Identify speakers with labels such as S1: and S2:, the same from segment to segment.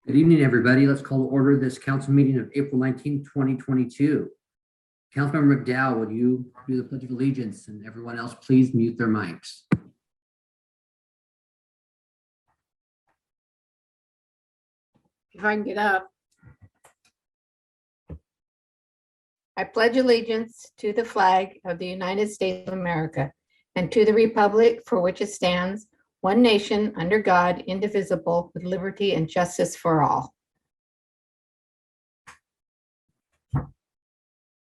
S1: Good evening, everybody. Let's call to order this council meeting of April 19, 2022. Councilmember McDowell, would you do the Pledge of Allegiance, and everyone else please mute their mics.
S2: If I can get up. I pledge allegiance to the flag of the United States of America and to the republic for which it stands, one nation, under God, indivisible, with liberty and justice for all.
S1: All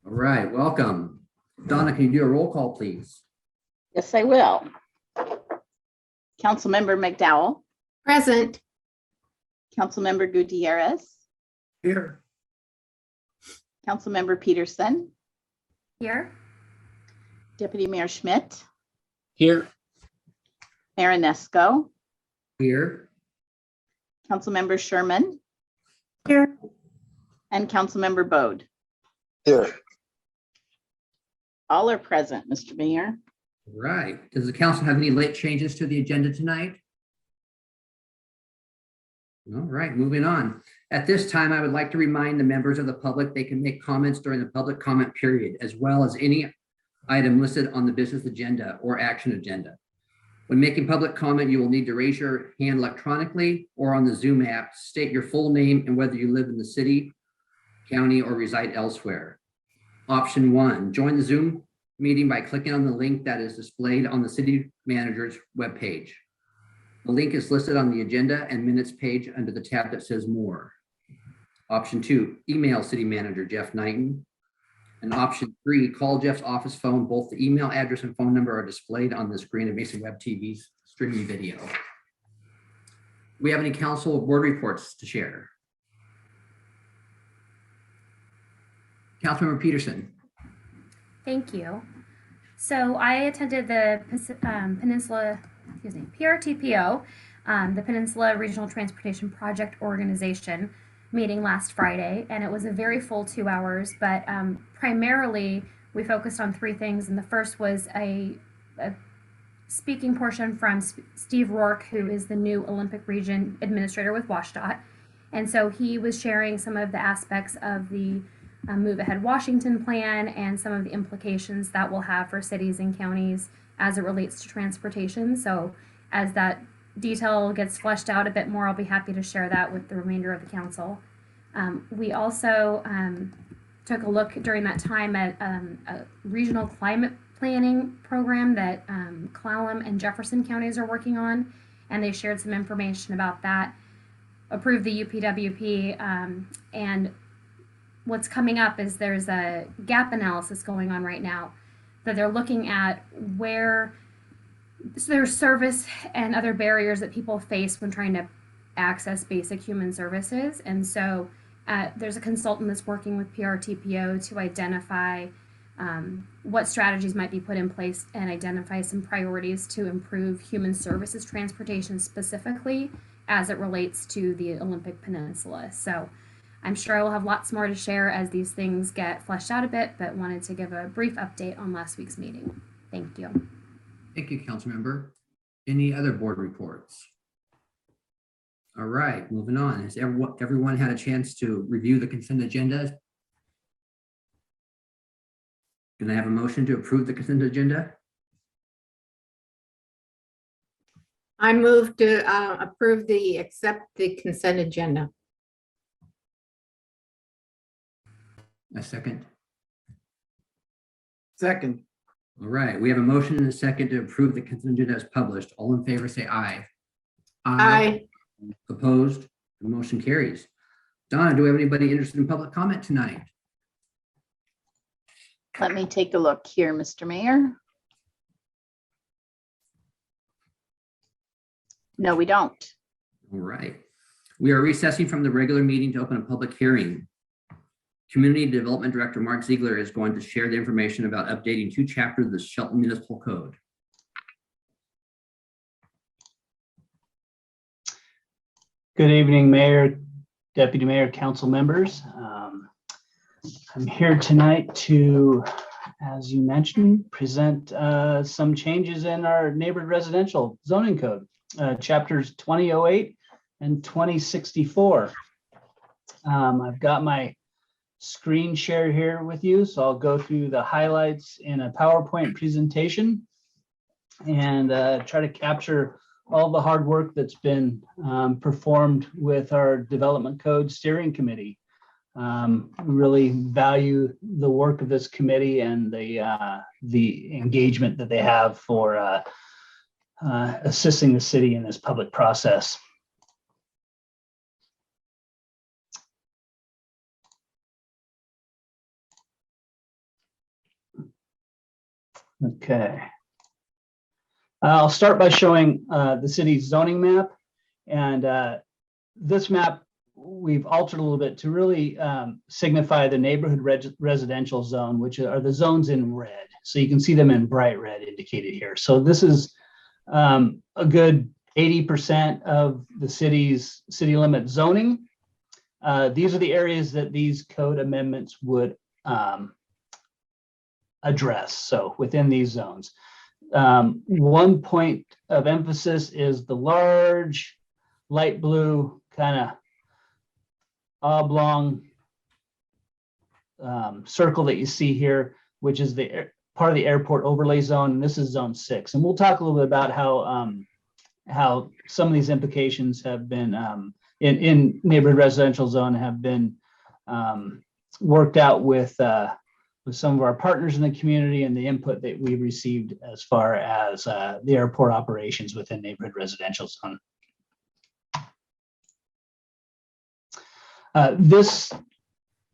S1: right, welcome. Donna, can you do a roll call, please?
S3: Yes, I will. Councilmember McDowell,
S2: Present.
S3: Councilmember Gutierrez,
S4: Here.
S3: Councilmember Peterson,
S5: Here.
S3: Deputy Mayor Schmidt,
S4: Here.
S3: Mayor Inesco,
S1: Here.
S3: Councilmember Sherman,
S2: Here.
S3: and Councilmember Bode.
S4: Here.
S3: All are present, Mr. Mayor.
S1: All right. Does the council have any late changes to the agenda tonight? All right, moving on. At this time, I would like to remind the members of the public they can make comments during the public comment period, as well as any item listed on the business agenda or action agenda. When making public comment, you will need to raise your hand electronically or on the Zoom app, state your full name and whether you live in the city, county, or reside elsewhere. Option 1, join the Zoom meeting by clicking on the link that is displayed on the city manager's webpage. The link is listed on the agenda and minutes page under the tab that says more. Option 2, email city manager Jeff Knighton. And option 3, call Jeff's office phone. Both the email address and phone number are displayed on the screen of Mason Web TV's streaming video. Do we have any council board reports to share? Councilmember Peterson.
S5: Thank you. So I attended the Peninsula, PRTPO, the Peninsula Regional Transportation Project Organization meeting last Friday, and it was a very full 2 hours, but primarily we focused on 3 things. And the first was a speaking portion from Steve Rourke, who is the new Olympic Region Administrator with WashDOT. And so he was sharing some of the aspects of the Move Ahead Washington plan and some of the implications that will have for cities and counties as it relates to transportation. So as that detail gets fleshed out a bit more, I'll be happy to share that with the remainder of the council. We also took a look during that time at a regional climate planning program that Clallam and Jefferson counties are working on, and they shared some information about that, approved the UPWP, and what's coming up is there's a gap analysis going on right now that they're looking at where there's service and other barriers that people face when trying to access basic human services. And so there's a consultant that's working with PRTPO to identify what strategies might be put in place and identify some priorities to improve human services transportation specifically as it relates to the Olympic Peninsula. So I'm sure I will have lots more to share as these things get fleshed out a bit, but wanted to give a brief update on last week's meeting. Thank you.
S1: Thank you, Councilmember. Any other board reports? All right, moving on. Has everyone had a chance to review the consent agenda? Can I have a motion to approve the consent agenda?
S2: I move to accept the consent agenda.
S1: A second.
S4: Second.
S1: All right, we have a motion and a second to approve the consent agenda as published. All in favor say aye.
S2: Aye.
S1: Opposed? The motion carries. Donna, do we have anybody interested in public comment tonight?
S3: Let me take a look here, Mr. Mayor. No, we don't.
S1: All right. We are recessing from the regular meeting to open a public hearing. Community Development Director Mark Ziegler is going to share the information about updating 2 chapters of the Shelton Municipal Code.
S6: Good evening, Mayor, Deputy Mayor, council members. I'm here tonight to, as you mentioned, present some changes in our neighborhood residential zoning code, chapters 2008 and 2064. I've got my screen share here with you, so I'll go through the highlights in a PowerPoint presentation and try to capture all the hard work that's been performed with our Development Code Steering Committee. We really value the work of this committee and the engagement that they have for assisting the city in this public process. Okay. I'll start by showing the city's zoning map, and this map we've altered a little bit to really signify the neighborhood residential zone, which are the zones in red. So you can see them in bright red indicated here. So this is a good 80% of the city's city limit zoning. These are the areas that these code amendments would address. So within these zones. One point of emphasis is the large light blue kind of oblong circle that you see here, which is the part of the airport overlay zone. And this is zone 6. And we'll talk a little bit about how some of these implications have been in neighborhood residential zone have been worked out with some of our partners in the community and the input that we received as far as the airport operations within neighborhood residential zone. This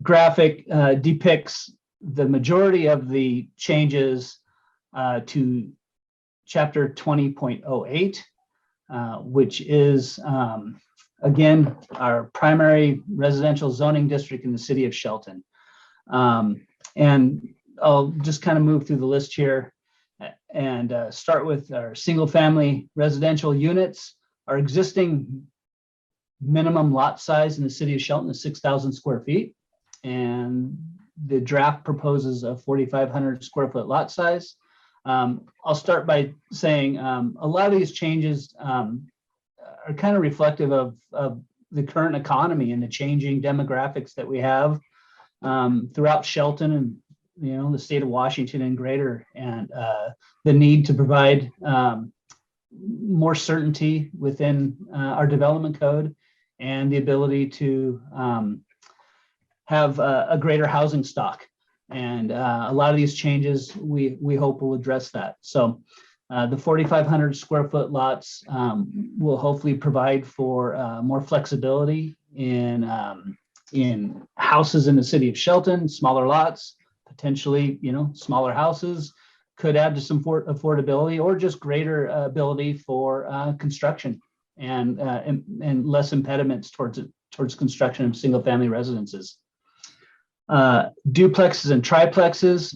S6: graphic depicts the majority of the changes to Chapter 20.08, which is, again, our primary residential zoning district in the city of Shelton. And I'll just kind of move through the list here and start with our single family residential units. Our existing minimum lot size in the city of Shelton is 6,000 square feet. And the draft proposes a 4,500 square foot lot size. I'll start by saying a lot of these changes are kind of reflective of the current economy and the changing demographics that we have throughout Shelton and the state of Washington and greater, and the need to provide more certainty within our development code and the ability to have a greater housing stock. And a lot of these changes we hope will address that. So the 4,500 square foot lots will hopefully provide for more flexibility in houses in the city of Shelton. Smaller lots, potentially, smaller houses could add to some affordability or just greater ability for construction and less impediments towards construction of single family residences. Duplexes and triplexes,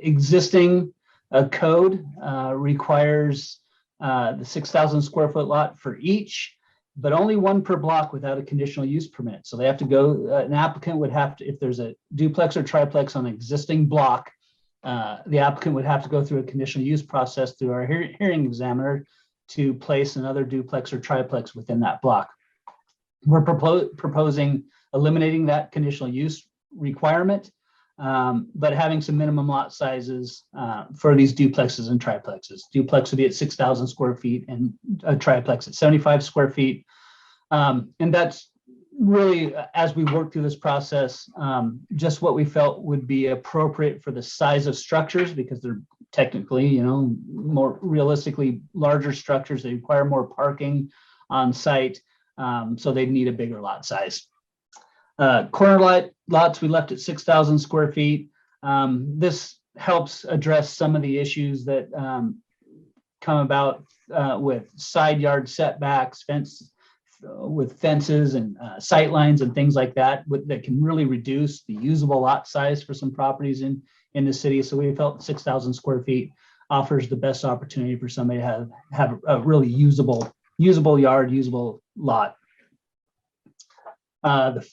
S6: existing code requires the 6,000 square foot lot for each, but only one per block without a conditional use permit. So they have to go, an applicant would have to, if there's a duplex or triplex on an existing block, the applicant would have to go through a conditional use process through our hearing examiner to place another duplex or triplex within that block. We're proposing eliminating that conditional use requirement, but having some minimum lot sizes for these duplexes and triplexes. Duplex would be at 6,000 square feet and a triplex at 75 square feet. And that's really, as we work through this process, just what we felt would be appropriate for the size of structures, because they're technically, more realistically larger structures. They require more parking on site, so they need a bigger lot size. Corner lots, we left at 6,000 square feet. This helps address some of the issues that come about with side yard setbacks, with fences and sight lines and things like that, that can really reduce the usable lot size for some properties in the city. So we felt 6,000 square feet offers the best opportunity for somebody to have a really usable yard, usable lot. The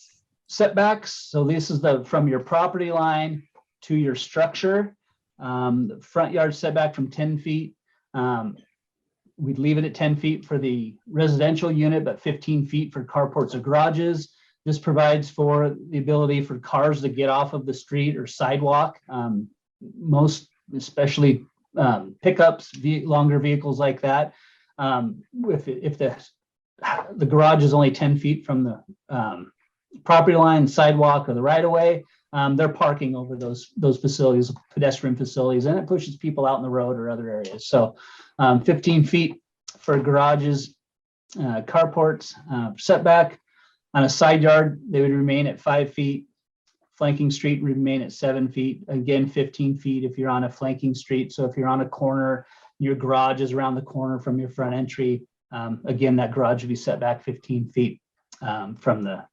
S6: setbacks, so this is from your property line to your structure. The front yard setback from 10 feet. We'd leave it at 10 feet for the residential unit, but 15 feet for carports or garages. This provides for the ability for cars to get off of the street or sidewalk. Most, especially pickups, longer vehicles like that. If the garage is only 10 feet from the property line, sidewalk, or the right of way, they're parking over those facilities, pedestrian facilities, and it pushes people out in the road or other areas. So 15 feet for garages, carports, setback. On a side yard, they would remain at 5 feet. Flanking street would remain at 7 feet. Again, 15 feet if you're on a flanking street. So if you're on a corner, your garage is around the corner from your front entry. Again, that garage would be set back 15 feet from the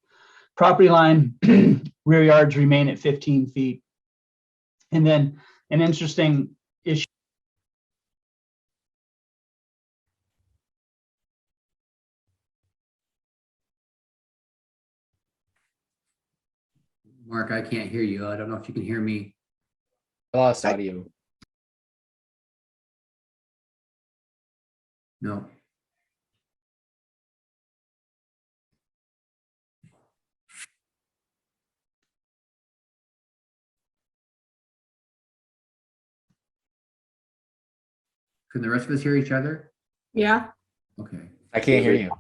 S6: property line. Rear yards remain at 15 feet. And then an interesting issue.
S1: Mark, I can't hear you. I don't know if you can hear me.
S4: I lost audio.
S1: No. Can the rest of us hear each other?
S2: Yeah.
S1: Okay.
S4: I can't hear you.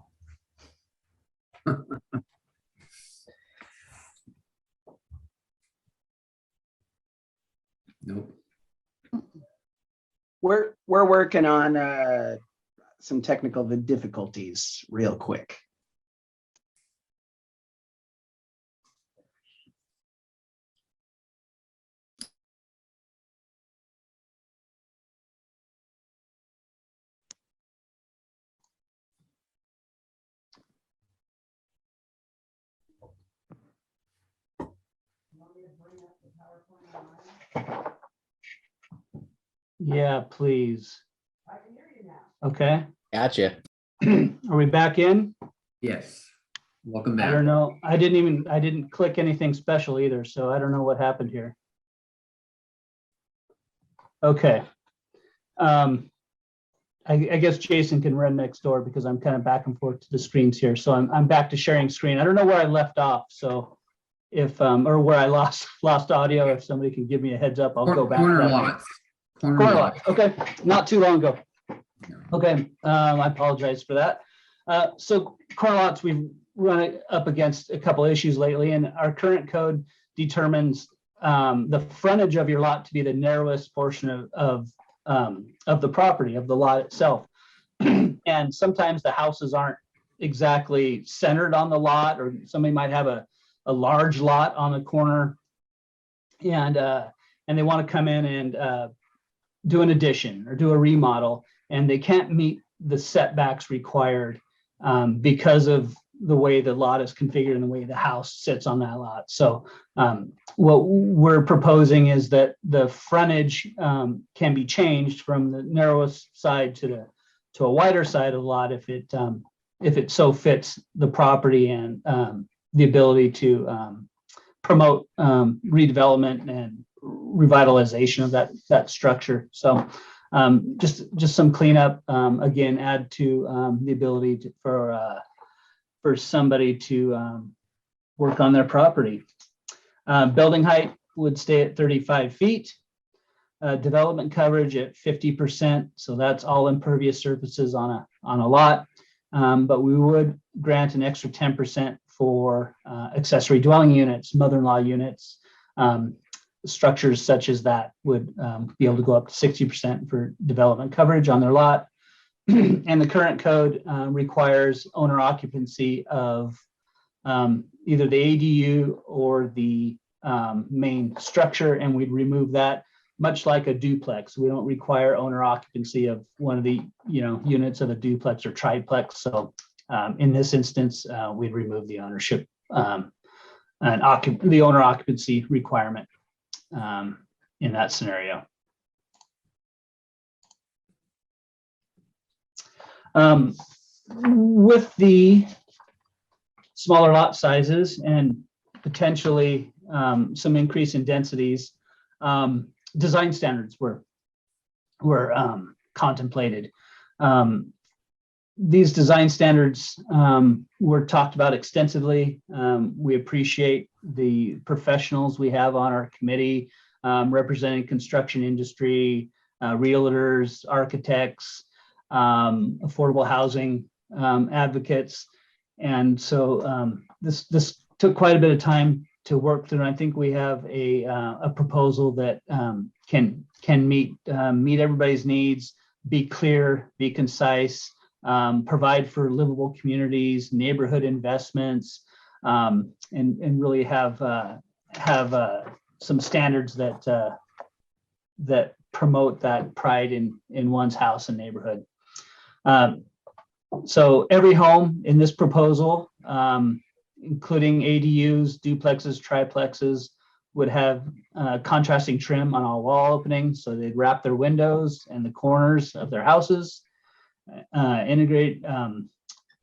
S1: Nope.
S7: We're working on some technical difficulties real quick.
S6: Yeah, please. Okay.
S4: Gotcha.
S6: Are we back in?
S1: Yes. Welcome
S6: I
S1: back.
S6: don't know. I didn't click anything special either, so I don't know what happened here. Okay. I guess Jason can run next door because I'm kind of back and forth to the screens here. So I'm back to sharing screen. I don't know where I left off. So if or where I lost audio, if somebody can give me a heads up, I'll go back.
S1: Corner
S6: that way.
S1: lots. Corner
S6: Corner
S1: lots.
S6: lots. Okay, not too long ago.
S1: No.
S6: Okay, I apologize for that. So corner lots, we've run up against a couple issues lately, and our current code determines the frontage of your lot to be the narrowest portion of the property, of the lot itself. And sometimes the houses aren't exactly centered on the lot, or somebody might have a large lot on the corner, and they want to come in and do an addition or do a remodel, and they can't meet the setbacks required because of the way the lot is configured and the way the house sits on that lot. So what we're proposing is that the frontage can be changed from the narrowest side to a wider side of the lot if it so fits the property and the ability to promote redevelopment and revitalization of that structure. So just some cleanup, again, add to the ability for somebody to work on their property. Building height would stay at 35 feet. Development coverage at 50%. So that's all impervious surfaces on a lot. But we would grant an extra 10% for accessory dwelling units, mother-in-law units. Structures such as that would be able to go up to 60% for development coverage on their lot. And the current code requires owner occupancy of either the ADU or the main structure, and we'd remove that, much like a duplex. We don't require owner occupancy of one of the units of a duplex or triplex. So in this instance, we'd remove the ownership and the owner occupancy requirement in that scenario. With the smaller lot sizes and potentially some increase in densities, design standards were contemplated. these design standards were talked about extensively. We appreciate the professionals we have on our committee representing construction industry, realtors, architects, affordable housing advocates. And so this took quite a bit of time to work through. And I think we have a proposal that can meet everybody's needs, be clear, be concise, provide for livable communities, neighborhood investments, and really have some standards that promote that pride in one's house and neighborhood. So every home in this proposal, including ADUs, duplexes, triplexes, would have contrasting trim on all wall openings. So they'd wrap their windows and the corners of their houses, integrate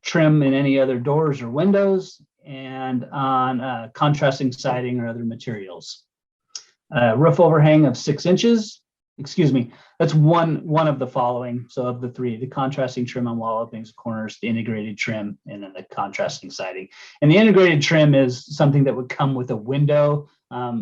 S6: trim in any other doors or windows, and on contrasting siding or other materials. Roof overhang of 6 inches. Excuse me, that's one of the following. So of the three, the contrasting trim on wall openings, corners, the integrated trim, and then the contrasting siding. And the integrated trim is something that would come with a window.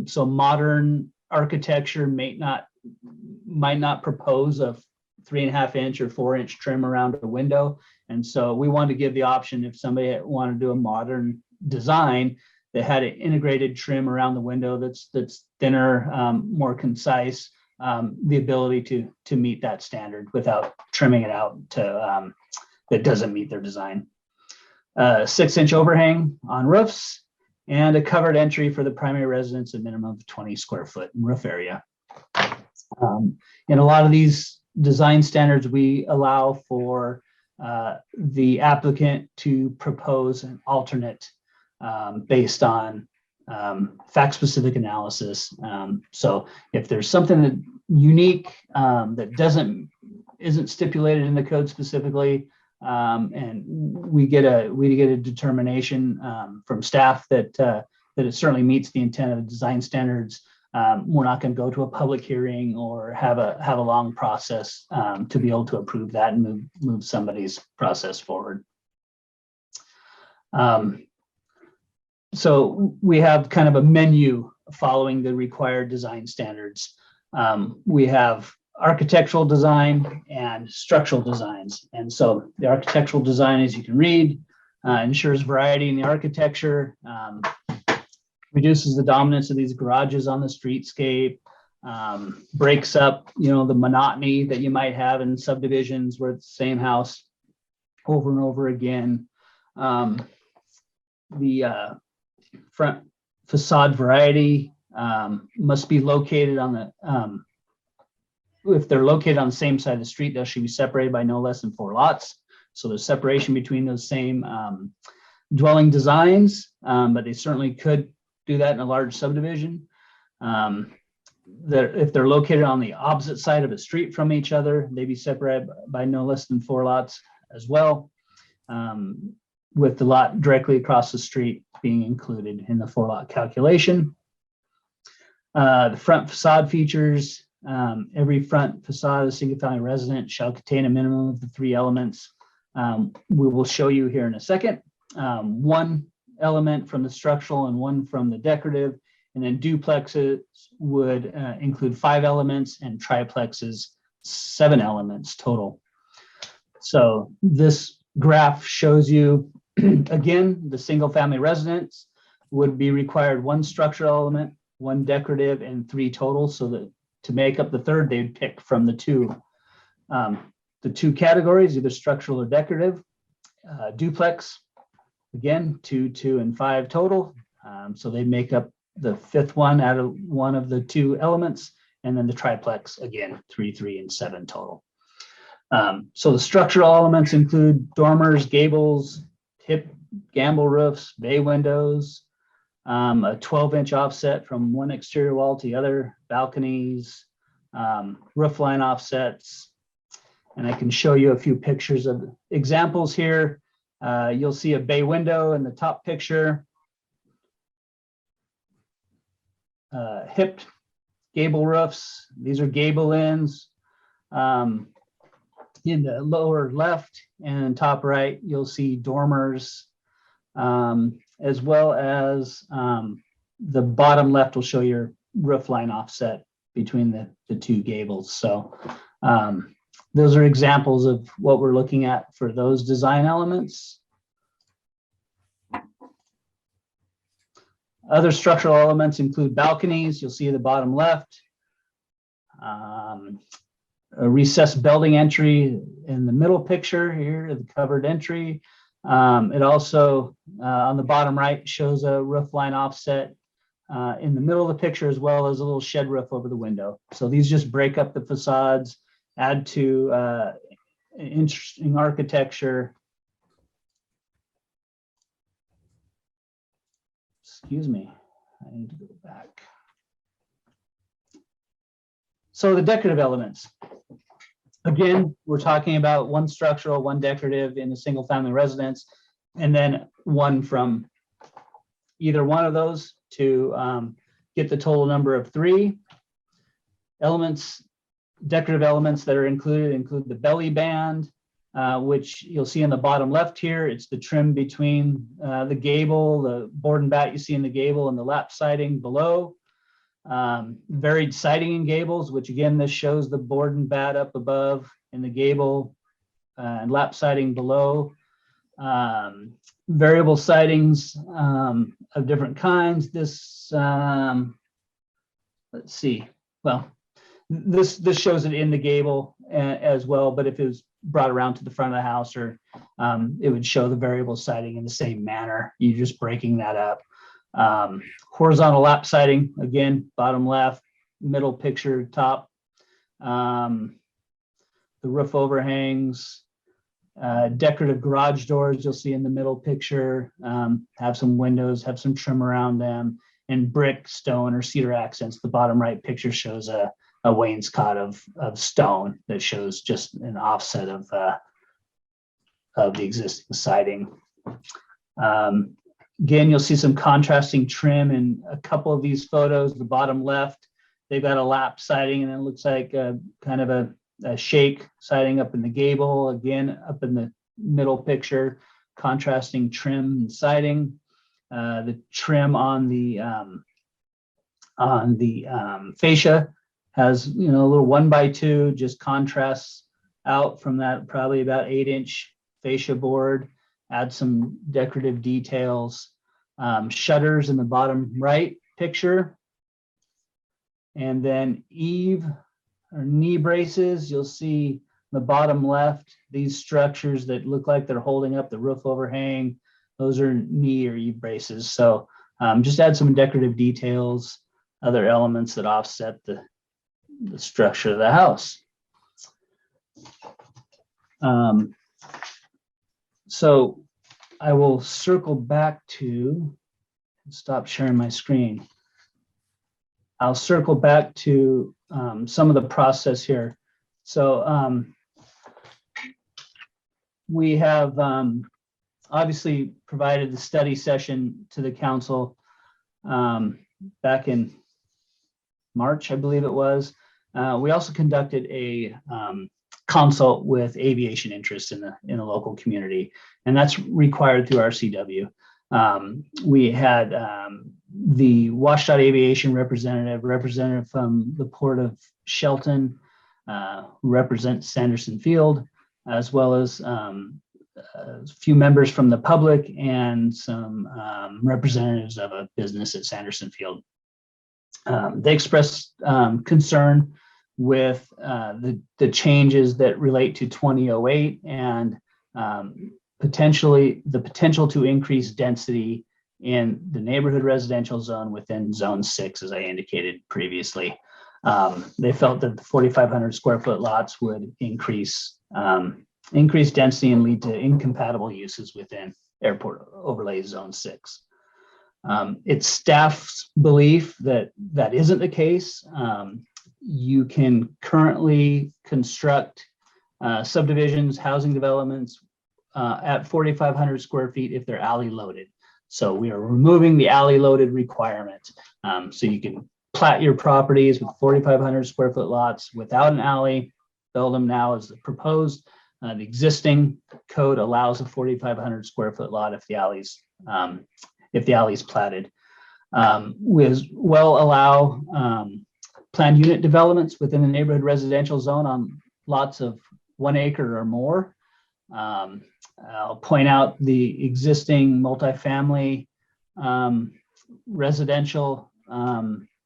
S6: So modern architecture might not propose a 3.5 inch or 4 inch trim around a window. And so we wanted to give the option if somebody wanted to do a modern design that had an integrated trim around the window that's thinner, more concise, the ability to meet that standard without trimming it out to that doesn't meet their design. 6 inch overhang on roofs and a covered entry for the primary residence, a minimum of 20 square foot in roof area. In a lot of these design standards, we allow for the applicant to propose an alternate based on fact-specific analysis. So if there's something that unique that isn't stipulated in the code specifically, and we get a determination from staff that it certainly meets the intent of the design standards, we're not going to go to a public hearing or have a long process to be able to approve that and move somebody's process forward. So we have kind of a menu following the required design standards. We have architectural design and structural designs. And so the architectural design, as you can read, ensures variety in the architecture, reduces the dominance of these garages on the streetscape, breaks up, the monotony that you might have in subdivisions where it's the same house over and over again. The front facade variety must be located on the, if they're located on the same side of the street, they should be separated by no less than 4 lots. So there's separation between those same dwelling designs, but they certainly could do that in a large subdivision. If they're located on the opposite side of a street from each other, they'd be separated by no less than 4 lots as well, with the lot directly across the street being included in the 4 lot calculation. The front facade features, every front facade of a single family resident shall contain a minimum of the 3 elements. We will show you here in a second. 1 element from the structural and 1 from the decorative, and then duplexes would include 5 elements and triplexes 7 elements total. So this graph shows you again the single family residence would be required 1 structural element, 1 decorative, and 3 total. So that to make up the third, they'd pick from the two categories, either structural or decorative. Duplex, again, 2, 2, and 5 total. So they make up the 5th one out of one of the 2 elements, and then the triplex, again, 3, 3, and 7 total. So the structural elements include dormers, gables, hip gamble roofs, bay windows, a 12-inch offset from one exterior wall to the other, balconies, roof line offsets. And I can show you a few pictures of examples here. You'll see a bay window in the top picture. Hipped gable roofs. These are gable ends. In the lower left and top right, you'll see dormers, as well as the bottom left will show your roof line offset between the two gables. So those are examples of what we're looking at for those design elements. Other structural elements include balconies. You'll see at the bottom left. A recessed building entry in the middle picture here, the covered entry. It also, on the bottom right, shows a roof line offset in the middle of the picture, as well as a little shed roof over the window. So these just break up the facades, add to interesting architecture. Excuse me, I need to go back. So the decorative elements. Again, we're talking about one structural, one decorative in a single family residence, and then one from either one of those to get the total number of 3 elements. Decorative elements that are include the belly band, which you'll see in the bottom left here. It's the trim between the gable, the board and bat you see in the gable, and the lap siding below. Varied siding in gables, which again, this shows the board and bat up above and the gable and lap siding below. Variable sidings of different kinds. This, let's see, well, this shows it in the gable as well, but if it was brought around to the front of the house, or it would show the variable siding in the same manner. You're just breaking that up. Horizontal lap siding, again, bottom left, middle picture, top. The roof overhangs, decorative garage doors you'll see in the middle picture, have some windows, have some trim around them, and brick, stone, or cedar accents. The bottom right picture shows a wainscot of stone that shows just an offset of the existing siding. Again, you'll see some contrasting trim in a couple of these photos. The bottom left, they've got a lap siding, and it looks like kind of a shake siding up in the gable. Again, up in the middle picture, contrasting trim and siding. The trim on the fascia has, a little 1x2, just contrasts out from that probably about 8-inch fascia board. Add some decorative details. Shutters in the bottom right picture. And then eave or knee braces, you'll see the bottom left, these structures that look like they're holding up the roof overhang. Those are knee or eave braces. So just add some decorative details, other elements that offset the structure of the house. So I will circle back to, stop sharing my screen. I'll circle back to some of the process here. So we have obviously provided the study session to the council back in March, I believe it was. We also conducted a consult with aviation interests in the local community, and that's required through RCW. We had the WashDOT aviation representative from the Port of Shelton, who represents Sanderson Field, as well as a few members from the public and some representatives of a business at Sanderson Field. They expressed concern with the changes that relate to 2008 and the potential to increase density in the neighborhood residential zone within zone 6, as I indicated previously. They felt that the 4,500 square foot lots would increase density and lead to incompatible uses within airport overlay zone 6. It's staff's belief that that isn't the case. You can currently construct subdivisions, housing developments at 4,500 square feet if they're alley loaded. So we are removing the alley loaded requirement. So you can plat your properties with 4,500 square foot lots without an alley build them now as proposed. The existing code allows a 4,500 square foot lot if the alley's platted. We as well allow planned unit developments within the neighborhood residential zone on lots of 1 acre or more. I'll point out the existing multifamily residential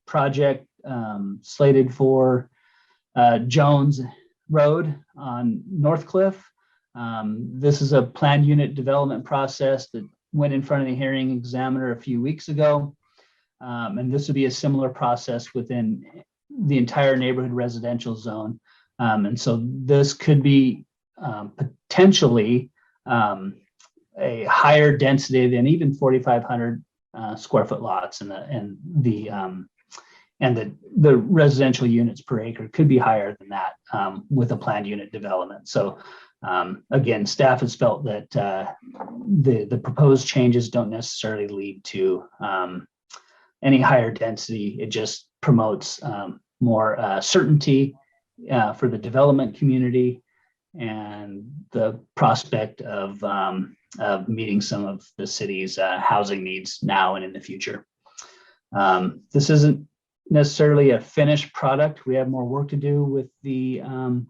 S6: project slated for Jones Road on Northcliffe. This is a planned unit development process that went in front of the hearing examiner a few weeks ago. And this would be a similar process within the entire neighborhood residential zone. And so this could be potentially a higher density than even 4,500 square foot lots, and the residential units per acre could be higher than that with a planned unit development. So again, staff has felt that the proposed changes don't necessarily lead to any higher density. It just promotes more certainty for the development community and the prospect of meeting some of the city's housing needs now and in the future. This isn't necessarily a finished product. We have more work to do with the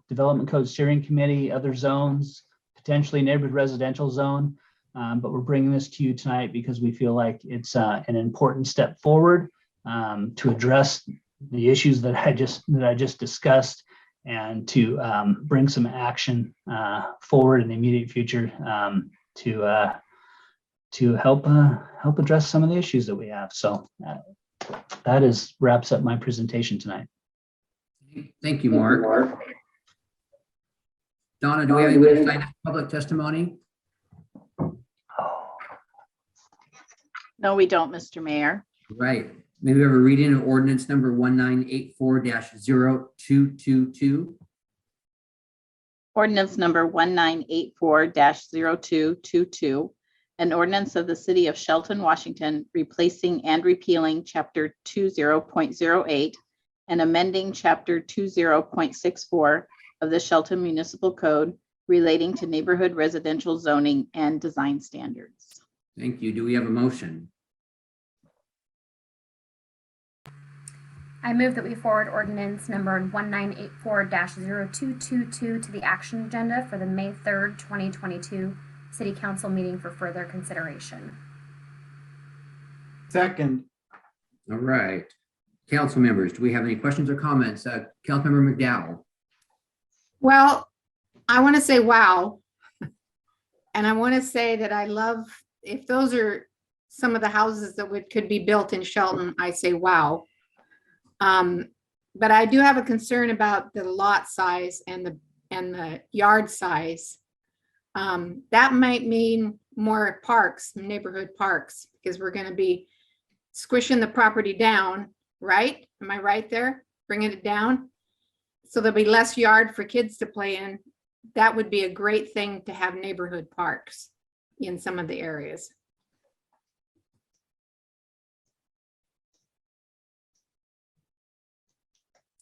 S6: Development Code Steering Committee, other zones, potentially neighborhood residential zone. But we're bringing this to you tonight because we feel like it's an important step forward to address the issues that I just discussed, and to bring some action forward in the immediate future to help address some of the issues that we have. So that wraps up my presentation tonight.
S1: Thank you, Mark. Donna, do we have anybody sign up for public testimony?
S3: No, we don't, Mr. Mayor.
S1: Right. Maybe we have a reading of ordinance number 1984-0222.
S3: Ordinance number 1984-0222, an ordinance of the city of Shelton, Washington, replacing and repealing chapter 20.08 and amending chapter 20.64 of the Shelton Municipal Code relating to neighborhood residential zoning and design standards.
S1: Thank you. Do we have a motion?
S5: I move that we forward ordinance number 1984-0222 to the action agenda for the May 3rd, 2022 City Council meeting for further consideration.
S8: Second.
S1: All right. Council members, do we have any questions or comments? Councilmember McDowell.
S2: Well, I want to say wow. And I want to say that I love, if those are some of the houses that could be built in Shelton, I say wow. But I do have a concern about the lot size and the yard size. That might mean more parks, neighborhood parks, because we're going to be squishing the property down, right? Am I right there? Bringing it down. So there'll be less yard for kids to play in. That would be a great thing to have neighborhood parks in some of the areas.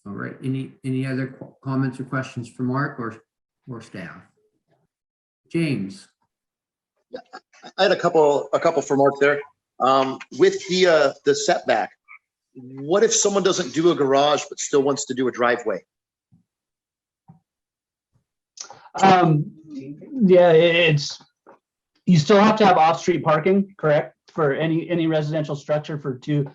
S1: All right. Any other comments or questions for Mark or staff? James.
S9: I had a couple for Mark there. With the setback, what if someone doesn't do a garage but still wants to do a driveway?
S6: Yeah, you still have to have off-street parking, correct? For any residential structure for two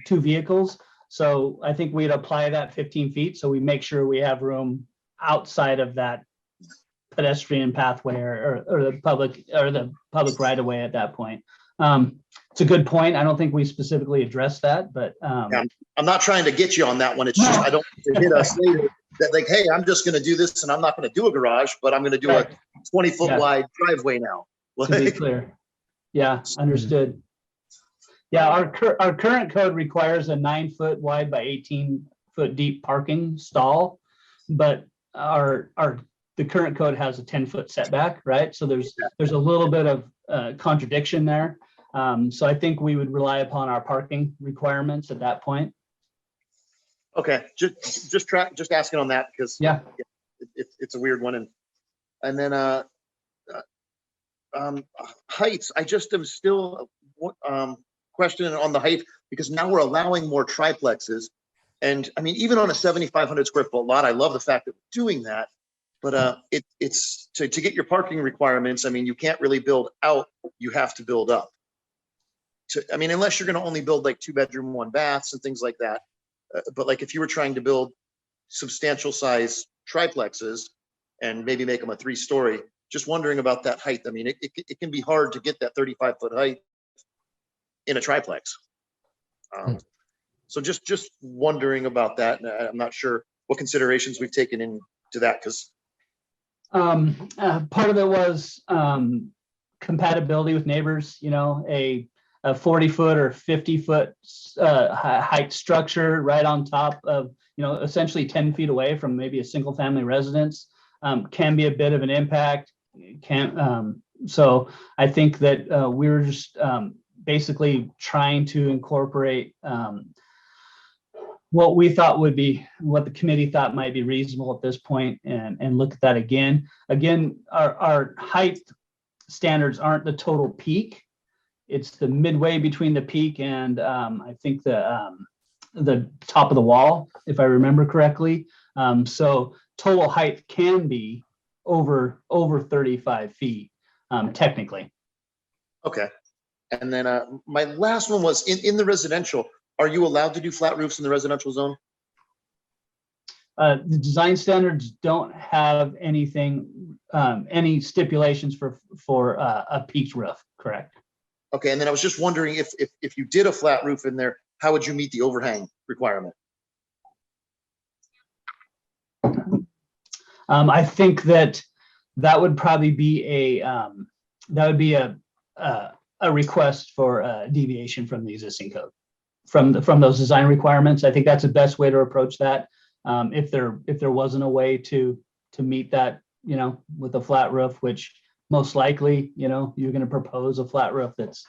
S6: vehicles. So I think we'd apply that 15 feet. So we make sure we have room outside of that pedestrian pathway or the public right of way at that point. It's a good point. I don't think we specifically addressed that, but
S9: Yeah, I'm not trying to get you on that one. It's just, I don't want to hit us later that like, hey, I'm just going to do this and I'm not going to do a garage, but I'm going to do a 20-foot wide driveway now.
S6: To be clear. Yeah, understood. Yeah, our current code requires a 9-foot wide by 18-foot deep parking stall, but the current code has a 10-foot setback, right? So there's a little bit of contradiction there. So I think we would rely upon our parking requirements at that point.
S9: Okay, just asking on that because
S6: Yeah.
S9: it's a weird one. And then heights, I just am still questioning on the height because now we're allowing more triplexes. And I mean, even on a 7,500 square foot lot, I love the fact that we're doing that. But it's to get your parking requirements. I mean, you can't really build out, you have to build up. I mean, unless you're going to only build like 2-bedroom, 1-baths and things like that. But like if you were trying to build substantial size triplexes and maybe make them a 3-story, just wondering about that height. I mean, it can be hard to get that 35-foot height in a triplex. So just wondering about that. And I'm not sure what considerations we've taken into that because
S6: part of it was compatibility with neighbors, you know, a 40-foot or 50-foot height structure right on top of, you know, essentially 10 feet away from maybe a single family residence can be a bit of an impact. So I think that we're just basically trying to incorporate what we thought would be, what the committee thought might be reasonable at this point, and look at that again. Again, our height standards aren't the total peak. It's the midway between the peak and I think the top of the wall, if I remember correctly. So total height can be over 35 feet, technically.
S9: Okay. And then my last one was in the residential. Are you allowed to do flat roofs in the residential zone?
S6: The design standards don't have anything, any stipulations for a peaked roof, correct?
S9: Okay. And then I was just wondering if you did a flat roof in there, how would you meet the overhang requirement?
S6: I think that would probably be a request for a deviation from the existing code, from those design requirements. I think that's the best way to approach that. If there wasn't a way to meet that, you know, with a flat roof, which most likely, you know, you're going to propose a flat roof that's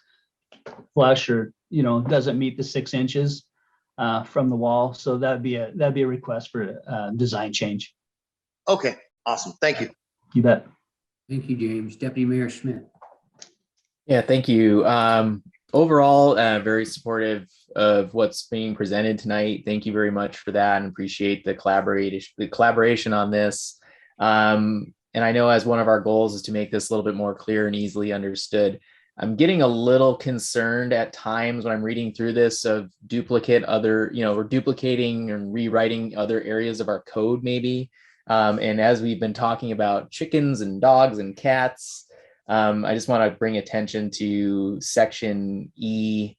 S6: flush or, you know, doesn't meet the 6 inches from the wall. So that'd be a request for a design change.
S9: Okay, awesome. Thank you.
S6: You bet.
S1: Thank you, James. Deputy Mayor Schmidt.
S4: Yeah, thank you. Overall, very supportive of what's being presented tonight. Thank you very much for that, and appreciate the collaboration on this. And I know as one of our goals is to make this a little bit more clear and easily understood. I'm getting a little concerned at times when I'm reading through this of we're duplicating and rewriting other areas of our code maybe. And as we've been talking about chickens and dogs and cats, I just want to bring attention to section E,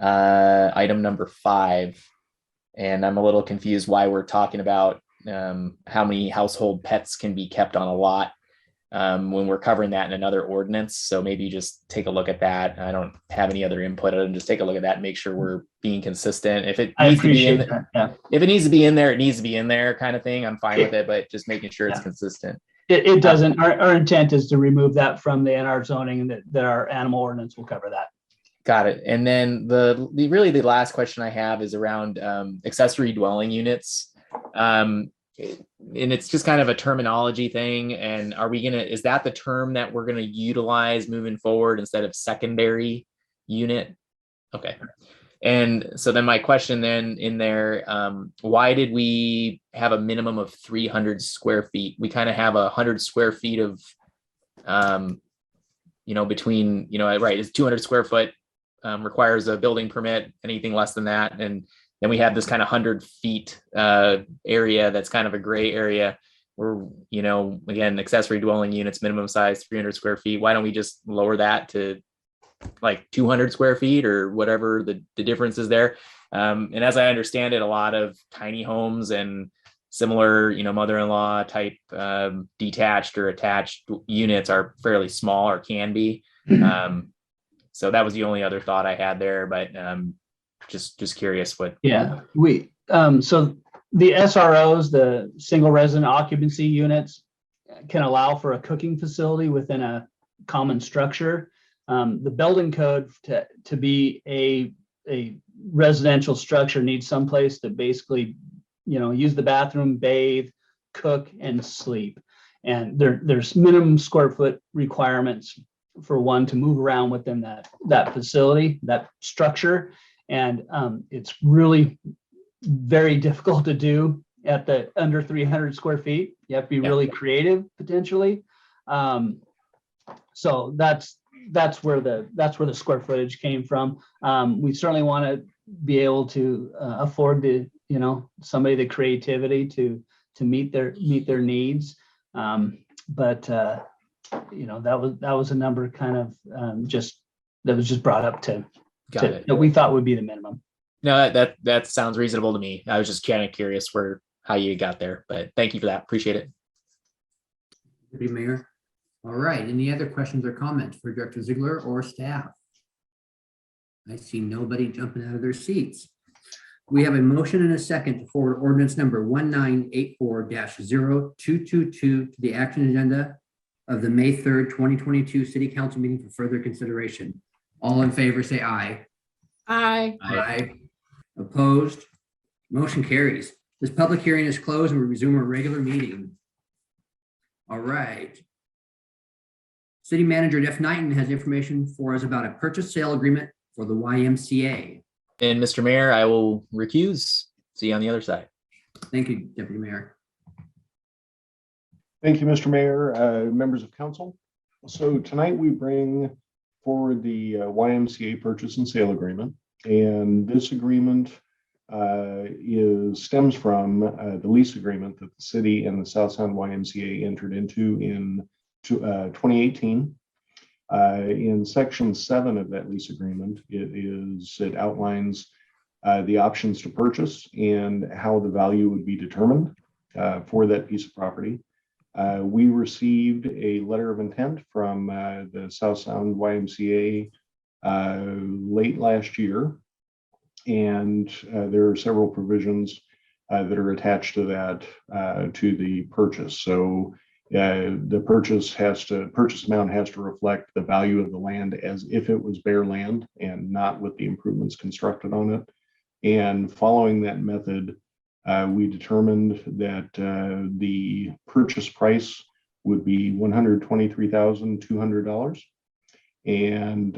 S4: item number 5. And I'm a little confused why we're talking about how many household pets can be kept on a lot when we're covering that in another ordinance. So maybe just take a look at that. I don't have any other input other than just take a look at that and make sure we're being consistent. If it needs to be in there, if it needs to be in there, it needs to be in there kind of thing. I'm fine with it, but just making sure it's consistent.
S6: It doesn't. Our intent is to remove that from the NR zoning, and that our animal ordinance will cover that.
S4: Got it. And then the last question I have is around accessory dwelling units. And it's just kind of a terminology thing. And is that the term that we're gonna utilize moving forward instead of secondary unit? Okay. And so then my question then in there, why did we have a minimum of 300 square feet? We kind of have 100 square feet of, between, right, it's 200 square foot requires a building permit, anything less than that. And then we have this kind of 100 feet area that's kind of a gray area where, again, accessory dwelling units, minimum size 300 square feet. Why don't we just lower that to like 200 square feet or whatever the difference is there? And as I understand it, a lot of tiny homes and similar, mother-in-law type detached or attached units are fairly small or can be. So that was the only other thought I had there, but just curious what.
S6: Yeah, so the SROs, the single resident occupancy units, can allow for a cooking facility within a common structure. The building code to be a residential structure needs someplace to basically use the bathroom, bathe, cook, and sleep. And there's minimum square foot requirements for one to move around within that facility, that structure. And it's really very difficult to do at the under 300 square feet. You have to be really creative potentially. So that's where the square footage came from. We certainly want to be able to afford somebody the creativity to meet their needs. But that was a number kind of that was just brought up that we thought would be the minimum.
S4: No, that sounds reasonable to me. I was just kind of curious how you got there, but thank you for that. Appreciate it.
S1: Deputy Mayor. All right. Any other questions or comments for Director Ziegler or staff? I see nobody jumping out of their seats. We have a motion and a second to forward ordinance number 1984-0222 to the action agenda of the May 3rd, 2022 City Council meeting for further consideration. All in favor, say aye.
S2: Aye.
S1: Aye. Opposed? Motion carries. This public hearing is closed and we resume our regular meeting. All right. City Manager Jeff Knighton has information for us about a purchase sale agreement for the YMCA.
S4: And Mr. Mayor, I will recuse. See you on the other side.
S1: Thank you, Deputy Mayor.
S8: Thank you, Mr. Mayor, members of council. So tonight we bring forward the YMCA purchase and sale agreement. And this agreement stems from the lease agreement that the city and the South Sound YMCA entered into in 2018. In section 7 of that lease agreement, it outlines the options to purchase and how the value would be determined for that piece of property. We received a letter of intent from the South Sound YMCA late last year, and there are several provisions that are attached to that to the purchase. So the purchase amount has to reflect the value of the land as if it was bare land and not with the improvements constructed on it. And following that method, we determined that the purchase price would be $123,200. And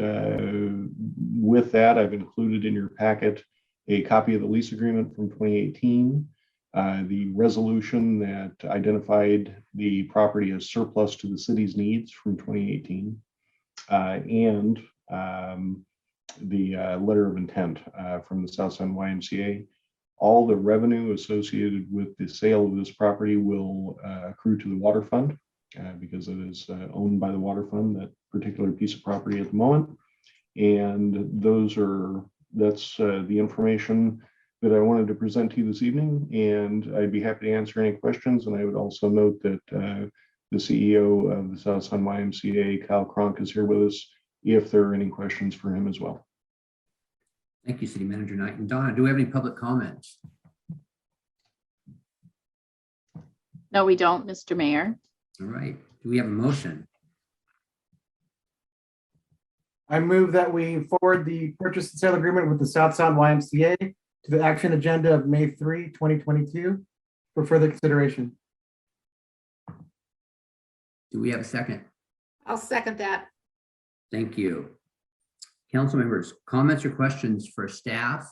S8: with that, I've included in your packet a copy of the lease agreement from 2018, the resolution that identified the property as surplus to the city's needs from 2018, and the letter of intent from the South Sound YMCA. All the revenue associated with the sale of this property will accrue to the water fund because it is owned by the water fund, that particular piece of property at the moment. And that's the information that I wanted to present to you this evening, and I'd be happy to answer any questions. And I would also note that the CEO of the South Sound YMCA, Kyle Cronk, is here with us if there are any questions for him as well.
S1: Thank you, City Manager Knight. And Donna, do we have any public comments?
S3: No, we don't, Mr. Mayor.
S1: All right. Do we have a motion?
S10: I move that we forward the purchase and sale agreement with the South Sound YMCA to the action agenda of May 3, 2022 for further consideration.
S1: Do we have a second?
S2: I'll second that.
S1: Thank you. Council members, comments or questions for staff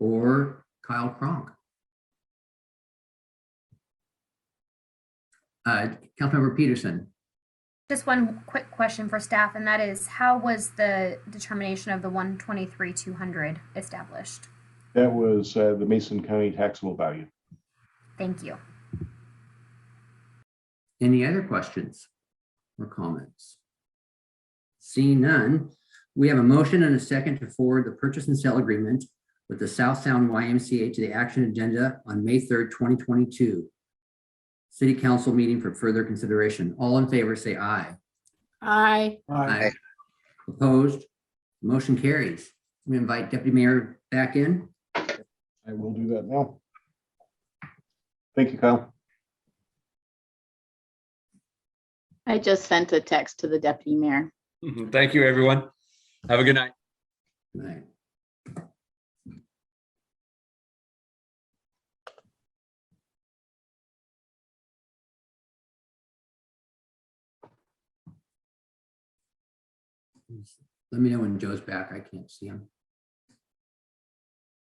S1: or Kyle Cronk? Councilmember Peterson.
S5: Just one quick question for staff, and that is, how was the determination of the 123,200 established?
S8: That was the Mason County taxable value.
S5: Thank you.
S1: Any other questions or comments? Seeing none, we have a motion and a second to forward the purchase and sale agreement with the South Sound YMCA to the action agenda on May 3rd, 2022. City Council meeting for further consideration. All in favor, say aye.
S2: Aye.
S1: Aye. Opposed? Motion carries. We invite Deputy Mayor back in.
S8: I will do that now. Thank you, Kyle.
S3: I just sent a text to the deputy mayor.
S11: Thank you, everyone. Have a good night.
S1: Good night. Let me know when Joe's back. I can't see him.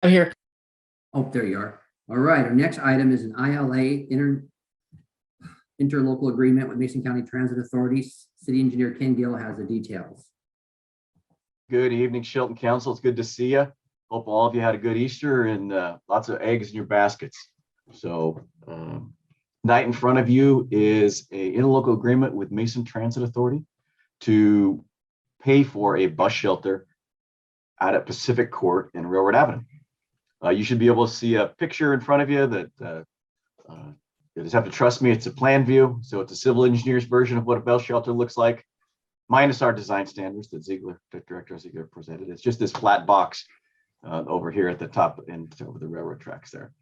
S4: I'm here.
S1: Oh, there you are. All right, our next item is an ILA interlocal agreement with Mason County Transit Authority. City Engineer Ken Gill has the details.
S12: Good evening, Shelton Council. It's good to see you. Hope all of you had a good Easter and lots of eggs in your baskets. So tonight in front of you is a interlocal agreement with Mason Transit Authority to pay for a bus shelter out at Pacific Court and Railroad Avenue. You should be able to see a picture in front of you that you just have to trust me. It's a plan view. So it's a civil engineer's version of what a bus shelter looks like, minus our design standards that Director Ziegler presented. It's just this flat box over here at the top and over the railroad tracks there.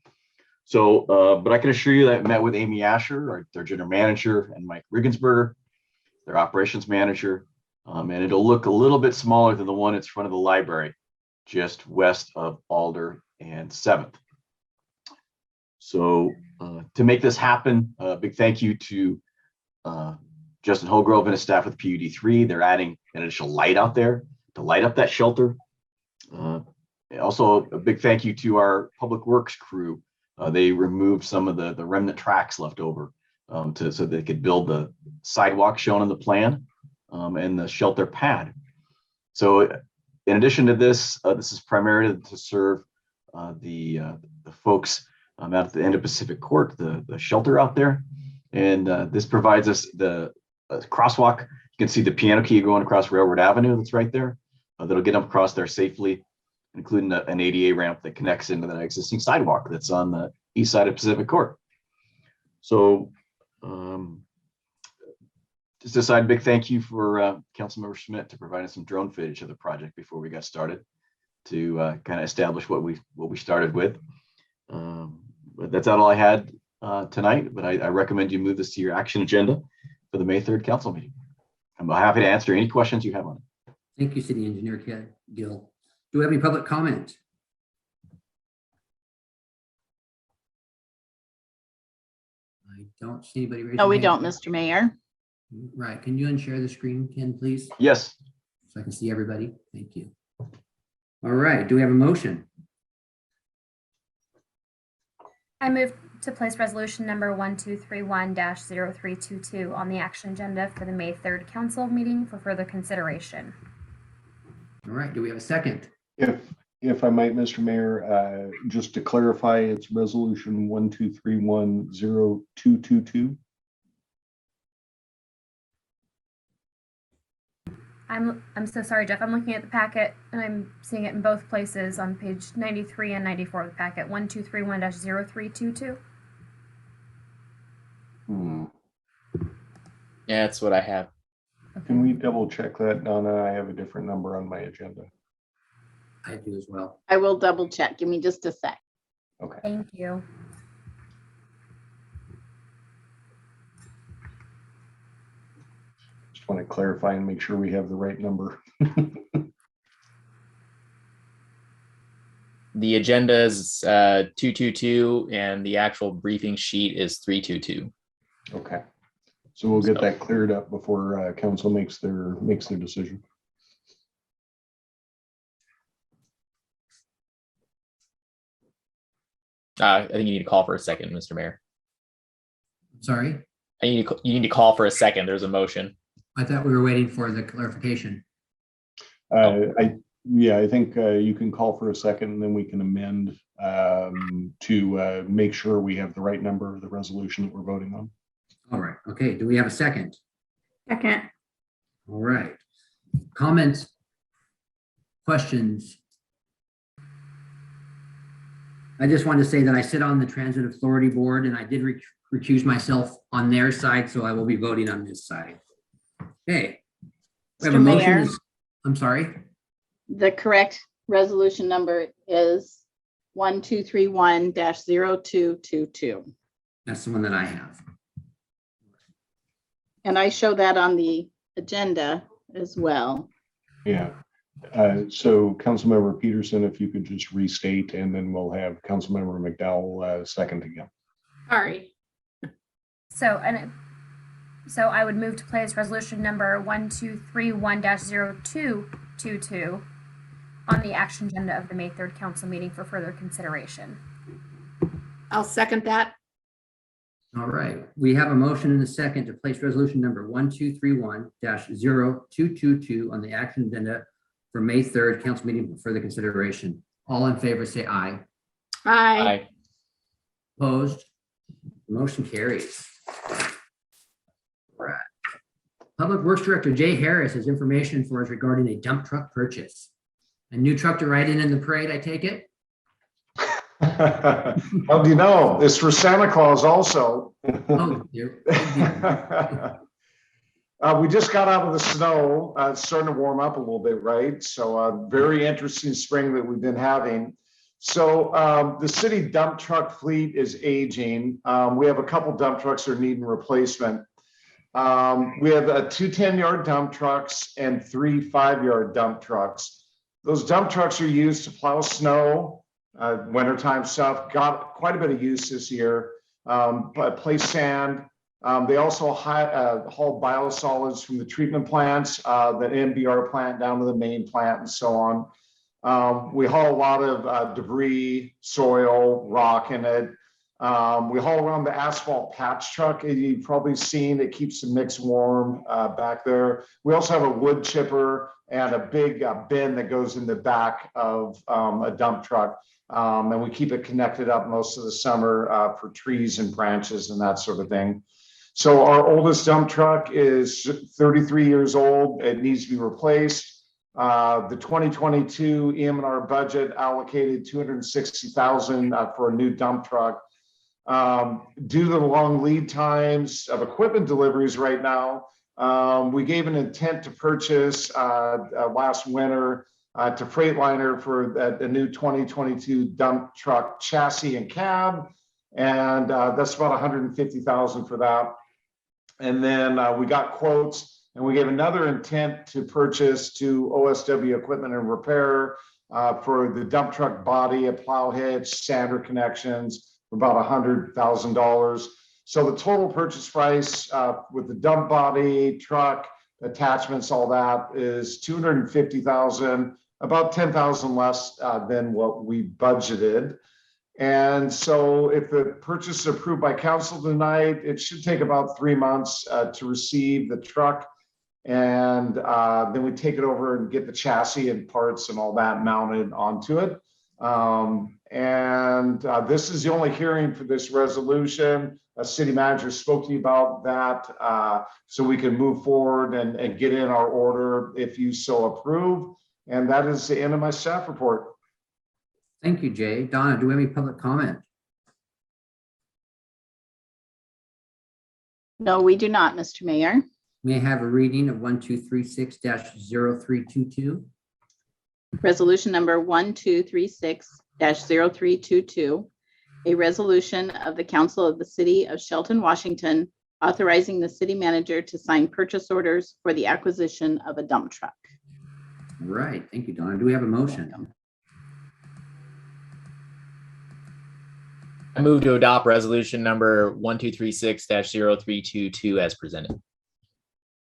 S12: So, but I can assure you that I met with Amy Asher, their general manager, and Mike Riggensberger, their operations manager, and it'll look a little bit smaller than the one in front of the library, just west of Alder and 7th. So to make this happen, a big thank you to Justin Holgrove and his staff with PUD3. They're adding an additional light out there to light up that shelter. Also, a big thank you to our public works crew. They removed some of the remnant tracks left over so they could build the sidewalk shown on the plan and the shelter pad. So in addition to this, this is primarily to serve the folks out at the end of Pacific Court, the shelter out there. And this provides us the crosswalk. You can see the piano key going across Railroad Avenue that's right there. That'll get them across there safely, including an ADA ramp that connects into that existing sidewalk that's on the east side of Pacific Court. So just a side big thank you for Councilmember Schmidt to provide us some drone footage of the project before we got started to kind of establish what we started with. But that's all I had tonight, but I recommend you move this to your action agenda for the May 3rd council meeting. I'm happy to answer any questions you have on it.
S1: Thank you, City Engineer Gill. Do we have any public comment? I don't see anybody raising
S3: No, we
S1: their
S3: don't,
S1: hand.
S3: Mr. Mayor.
S1: Right, can you unshare the screen, Ken, please?
S12: Yes.
S1: So I can see everybody. Thank you. All right, do we have a motion?
S5: I move to place resolution number 1231-0322 on the action agenda for the May 3rd council meeting for further consideration.
S1: All right, do we have a second?
S8: If I might, Mr. Mayor, just to clarify, it's resolution 12310222.
S5: I'm so sorry, Jeff. I'm looking at the packet and I'm seeing it in both places on page 93 and 94 of the packet. 1231-0322.
S4: Yeah, that's what I have.
S5: Okay.
S8: Can we double check that, Donna? I have a different number on my agenda.
S1: I do as well.
S3: I will double check. Give me just a sec.
S8: Okay.
S5: Thank you.
S8: Just want to clarify and make sure we have the right number.
S4: The agenda is 222 and the actual briefing sheet is 322.
S8: Okay. So we'll get that cleared up before council makes their decision.
S4: I think you need to call for a second, Mr. Mayor.
S1: Sorry,
S4: You need to call for a second. There's a motion.
S1: I thought we were waiting for the clarification.
S8: I think you can call for a second and then we can amend to make sure we have the right number of the resolution that we're voting on.
S1: All right, okay, do we have a second?
S2: Second.
S1: All right, comments, questions? I just wanted to say that I sit on the Transit Authority Board and I did recuse myself on their side, so I will be voting on this side. Okay. We have a
S3: Mr.
S1: motion.
S3: Mayor.
S1: I'm sorry.
S3: The correct resolution number is 1231-0222.
S1: That's the one that I have.
S3: And I show that on the agenda as well.
S8: Yeah. So Councilmember Peterson, if you could just restate, and then we'll have Councilmember McDowell second again.
S2: Sorry.
S5: So, and So I would move to place resolution number 1231-0222 on the action agenda of the May 3rd council meeting for further consideration.
S2: I'll second that.
S1: All right, we have a motion and a second to place resolution number 1231-0222 on the action agenda for May 3rd council meeting for further consideration. All in favor, say aye.
S2: Aye.
S1: Opposed? Motion carries. All right. Public Works Director Jay Harris has information for us regarding a dump truck purchase. A new truck to ride in the parade, I take it?
S8: How do you know? It's for Santa Claus also.
S1: Oh, dear.
S8: We just got out of the snow. It's starting to warm up a little bit, right? So very interesting spring that we've been having. So the city dump truck fleet is aging. We have a couple dump trucks that are needing replacement. We have 2 10-yard dump trucks and 3 5-yard dump trucks. Those dump trucks are used to plow snow, wintertime stuff. Got quite a bit of use this year. Place sand. They also haul biosolids from the treatment plants, the MBR plant down to the main plant and so on. We haul a lot of debris, soil, rock in it. We haul around the asphalt patch truck. You've probably seen it keeps the mix warm back there. We also have a wood chipper and a big bin that goes in the back of a dump truck. And we keep it connected up most of the summer for trees and branches and that sort of thing. So our oldest dump truck is 33 years old. It needs to be replaced. The 2022 Ymca budget allocated $260,000 for a new dump truck. Due to the long lead times of equipment deliveries right now, we gave an intent to purchase last winter to Freightliner for a new 2022 dump truck chassis and cab, and that's about $150,000 for that. And then we got quotes, and we gave another intent to purchase to OSW Equipment and Repair for the dump truck body, a plow hitch, sander connections for about $100,000. So the total purchase price with the dump body, truck, attachments, all that is $250,000, about $10,000 less than what we budgeted. And so if the purchase is approved by council tonight, it should take about 3 months to receive the truck. And then we take it over and get the chassis and parts and all that mounted onto it. This is the only hearing for this resolution. A city manager spoke to you about that, so we can move forward and get in our order if you so approve. And that is the end of my staff report.
S1: Thank you, Jay. Donna, do we have any public comment?
S3: No, we do not, Mr. Mayor.
S1: May I have a reading of 1236-0322?
S3: Resolution number 1236-0322, a resolution of the Council of the City of Shelton, Washington, authorizing the city manager to sign purchase orders for the acquisition of a dump truck.
S1: Right. Thank you, Donna. Do we have a motion?
S4: I move to adopt resolution number 1236-0322 as presented.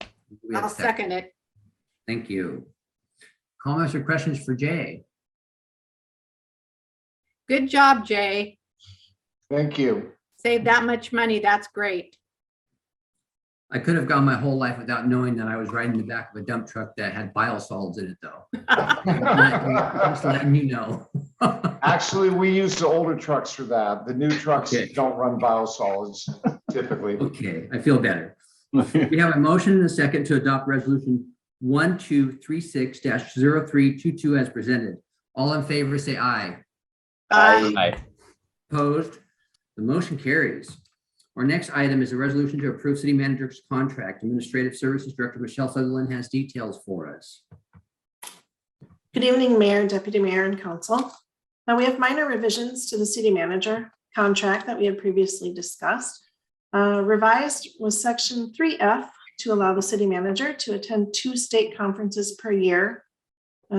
S1: Do we have a
S2: I'll second it.
S1: Thank you. Comments or questions for Jay?
S2: Good job, Jay.
S8: Thank you.
S2: Save that much money. That's great.
S1: I could have gone my whole life without knowing that I was riding the back of a dump truck that had biosolids in it, though. Just letting you know.
S8: Actually, we use the older trucks for that. The new trucks don't run biosolids typically.
S1: Okay, I feel better. We have a motion and a second to adopt resolution 1236-0322 as presented. All in favor, say aye.
S4: Aye.
S1: Opposed? The motion carries. Our next item is a resolution to approve city manager's contract. Administrative Services Director Michelle Sutherland has details for us.
S13: Good evening, Mayor, Deputy Mayor, and Council. Now we have minor revisions to the city manager contract that we had previously discussed. Revised was section 3F to allow the city manager to attend 2 state conferences per year.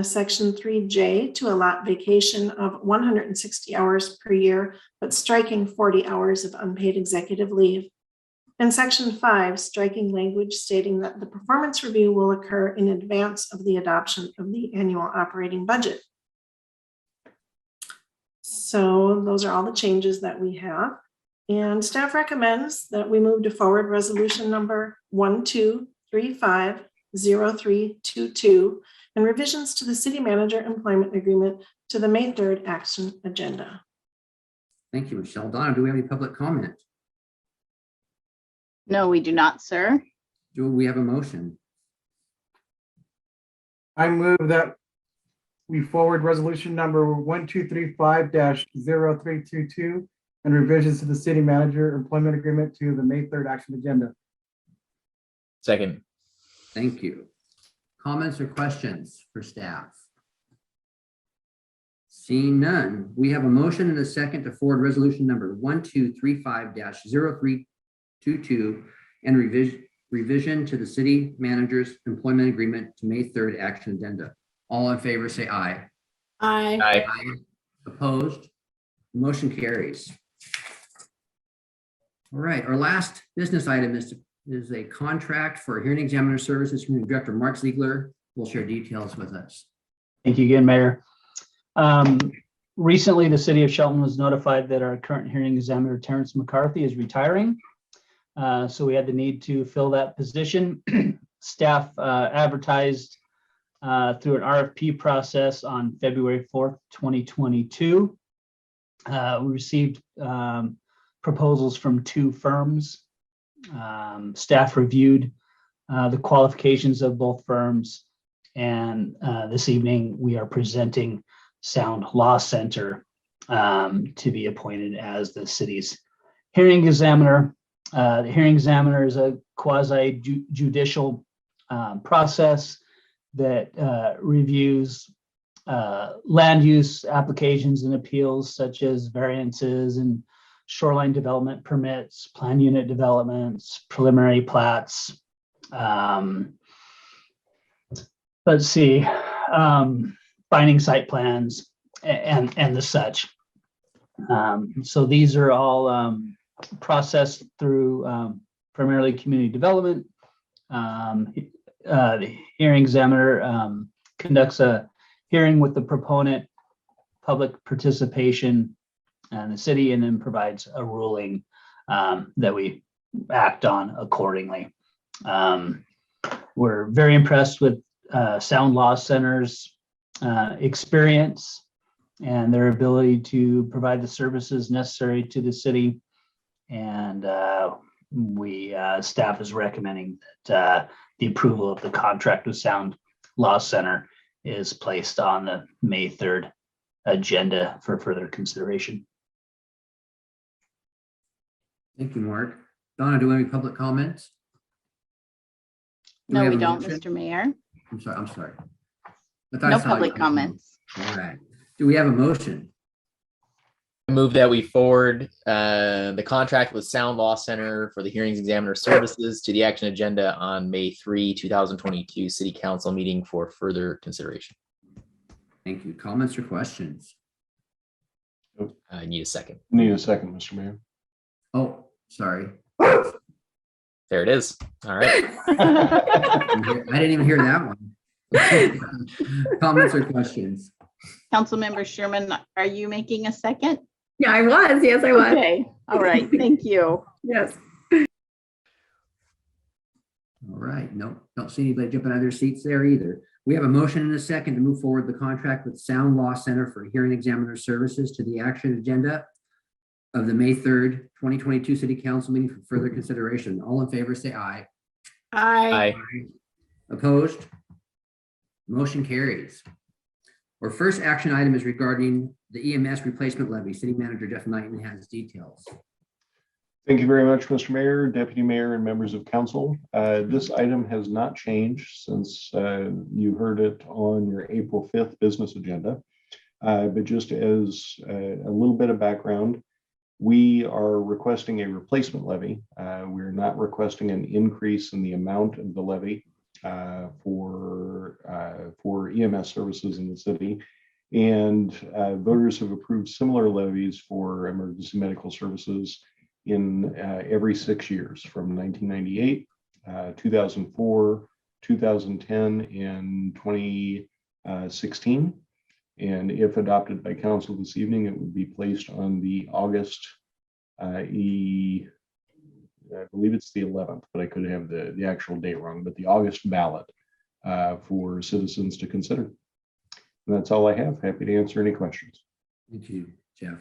S13: Section 3J to allot vacation of 160 hours per year, but striking 40 hours of unpaid executive leave. And section 5, striking language stating that the performance review will occur in advance of the adoption of the annual operating budget. So those are all the changes that we have. And staff recommends that we move to forward resolution number 12350322 and revisions to the city manager employment agreement to the May 3rd action agenda.
S1: Thank you, Michelle. Donna, do we have any public comment?
S3: No, we do not, sir.
S1: Do we have a motion?
S10: I move that we forward resolution number 1235-0322 and revisions to the city manager employment agreement to the May 3rd action agenda.
S4: Second.
S1: Thank you. Comments or questions for staff? Seeing none, we have a motion and a second to forward resolution number 1235-0322 and revision to the city manager's employment agreement to May 3rd action agenda. All in favor, say aye.
S2: Aye.
S4: Aye.
S1: Opposed? Motion carries. All right, our last business item is a contract for hearing examiner services from Director Mark Ziegler. Will share details with us.
S6: Thank you again, Mayor. Recently, the city of Shelton was notified that our current hearing examiner, Terrence McCarthy, is retiring. So we had the need to fill that position. Staff advertised through an RFP process on February 4th, 2022. We received proposals from 2 firms. Staff reviewed the qualifications of both firms. And this evening, we are presenting Sound Law Center to be appointed as the city's hearing examiner. The hearing examiner is a quasi-judicial process that reviews land use applications and appeals such as variances and shoreline development permits, plan unit developments, preliminary plats. Let's see, binding site plans and the such. So these are all processed through primarily community development. The hearing examiner conducts a hearing with the proponent, public participation, and the city, and then provides a ruling that we act on accordingly. We're very impressed with Sound Law Center's experience and their ability to provide the services necessary to the city. And staff is recommending that the approval of the contract with Sound Law Center is placed on the May 3rd agenda for further consideration.
S1: Thank you, Mark. Donna, do we have any public comments?
S3: No,
S1: have
S3: we
S1: a
S3: don't,
S1: motion?
S3: Mr. Mayor.
S1: I'm sorry. I thought I
S3: No
S1: saw you.
S3: public comments.
S1: All right. Do we have a motion?
S4: I move that we forward the contract with Sound Law Center for the hearings examiner services to the action agenda on May 3, 2022 City Council meeting for further consideration.
S1: Thank you. Comments or questions?
S4: I need a second.
S8: Need a second, Mr. Mayor.
S1: Oh, sorry.
S4: There it is. All right.
S1: I didn't even hear that one. Comments or questions?
S3: Councilmember Sherman, are you making a second?
S2: Yeah, I was. Yes, I was.
S3: Okay, all right, thank you.
S2: Yes.
S1: All right. No, don't see anybody jumping out of their seats there either. We have a motion and a second to move forward the contract with Sound Law Center for hearing examiner services to the action agenda of the May 3rd, 2022 City Council meeting for further consideration. All in favor, say aye.
S2: Aye.
S1: Opposed? Motion carries. Our first action item is regarding the EMS replacement levy. City Manager Jeff Knighton has details.
S8: Thank you very much, Mr. Mayor, Deputy Mayor, and members of council. This item has not changed since you heard it on your April 5th business agenda. But just as a little bit of background, we are requesting a replacement levy. We're not requesting an increase in the amount of the levy for EMS services in the city. And voters have approved similar levies for emergency medical services in every 6 years from 1998, 2004, 2010, and 2016. And if adopted by council this evening, it would be placed on the August, I believe it's the 11th, but I could have the actual date wrong, but the August ballot for citizens to consider. And that's all I have. Happy to answer any questions.
S1: Thank you, Jeff.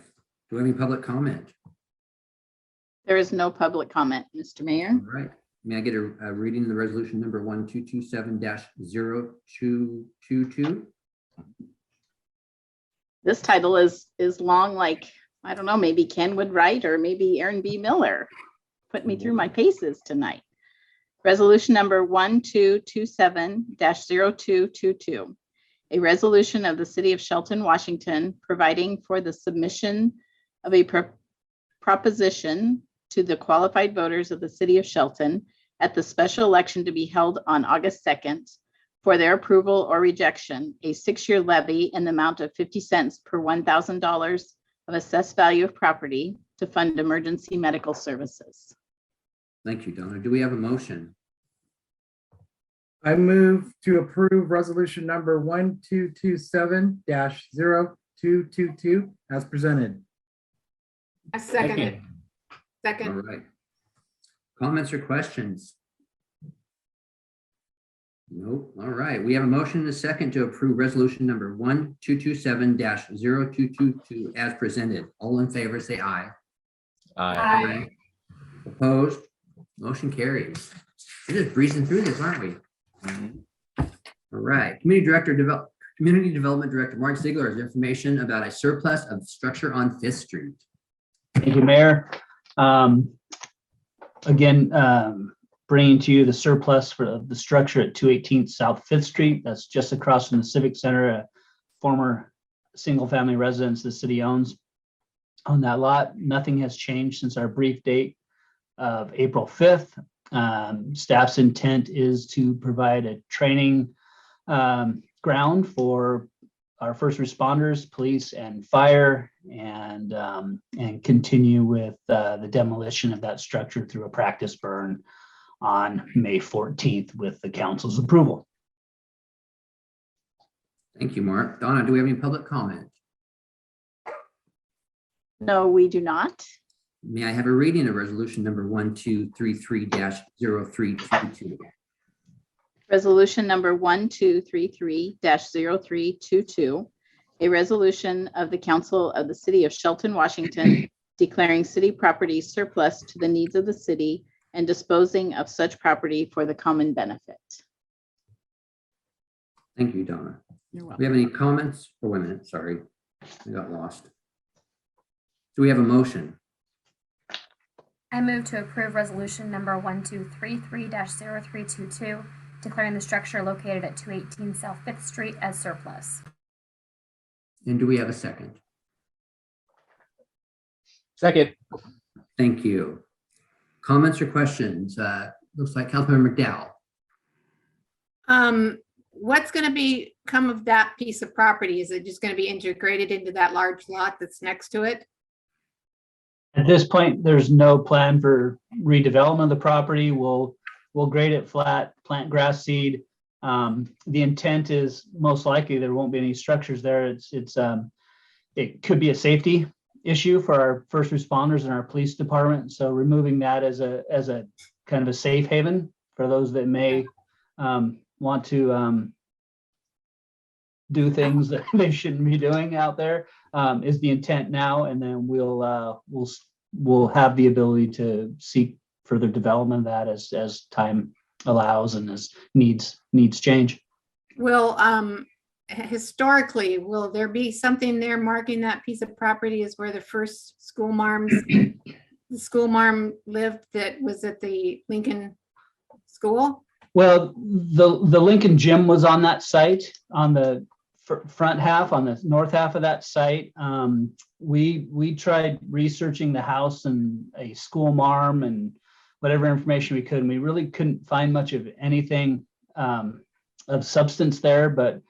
S1: Do we have any public comment?
S3: There is no public comment, Mr. Mayor.
S1: All right. May I get a reading of the resolution number 1227-0222?
S3: This title is long, like, I don't know, maybe Ken would write, or maybe Aaron B. Miller. Put me through my paces tonight. Resolution number 1227-0222. A resolution of the City of Shelton, Washington, providing for the submission of a proposition to the qualified voters of the City of Shelton at the special election to be held on August 2nd for their approval or rejection, a 6-year levy in the amount of 50 cents per $1,000 of assessed value of property to fund emergency medical services.
S1: Thank you, Donna. Do we have a motion?
S10: I move to approve resolution number 1227-0222 as presented.
S2: I second it.
S1: All
S2: Second.
S1: right. Comments or questions? Nope. All right. We have a motion and a second to approve resolution number 1227-0222 as presented. All in favor, say aye.
S2: Aye.
S1: Opposed? Motion carries. We're just breezing through this, aren't we? All right. Community Development Director Mark Ziegler has information about a surplus of structure on 5th Street.
S6: Thank you, Mayor. Again, bringing to you the surplus for the structure at 218 South 5th Street. That's just across from the Civic Center, a former single-family residence the city owns on that lot. Nothing has changed since our brief date of April 5th. Staff's intent is to provide a training ground for our first responders, police and fire, and continue with the demolition of that structure through a practice burn on May 14th with the council's approval.
S1: Thank you, Mark. Donna, do we have any public comment?
S3: No, we do not.
S1: May I have a reading of resolution number 1233-0322?
S3: Resolution number 1233-0322, a resolution of the Council of the City of Shelton, Washington, declaring city property surplus to the needs of the city and disposing of such property for the common benefit.
S1: Thank you, Donna.
S3: You're
S1: Do
S3: welcome.
S1: we have any comments? Oh, wait a minute, sorry. I got lost. Do we have a motion?
S5: I move to approve resolution number 1233-0322, declaring the structure located at 218 South 5th Street as surplus.
S1: And do we have a second?
S4: Second.
S1: Thank you. Comments or questions? Looks like Councilmember McDowell.
S2: What's going to become of that piece of property? Is it just going to be integrated into that large lot that's next to it?
S6: At this point, there's no plan for redevelopment of the property. We'll grade it flat, plant grass seed. The intent is most likely there won't be any structures there. It could be a safety issue for our first responders and our police department. So removing that as a kind of a safe haven for those that may want to do things that they shouldn't be doing out there is the intent now. And then we'll have the ability to seek further development of that as time allows and as needs change.
S2: Will, historically, will there be something there marking that piece of property as where the first school marm lived that was at the Lincoln School?
S6: Well, the Lincoln Gym was on that site, on the front half, on the north half of that site. We tried researching the house and a school marm and whatever information we could, and we really couldn't find much of anything of substance there, but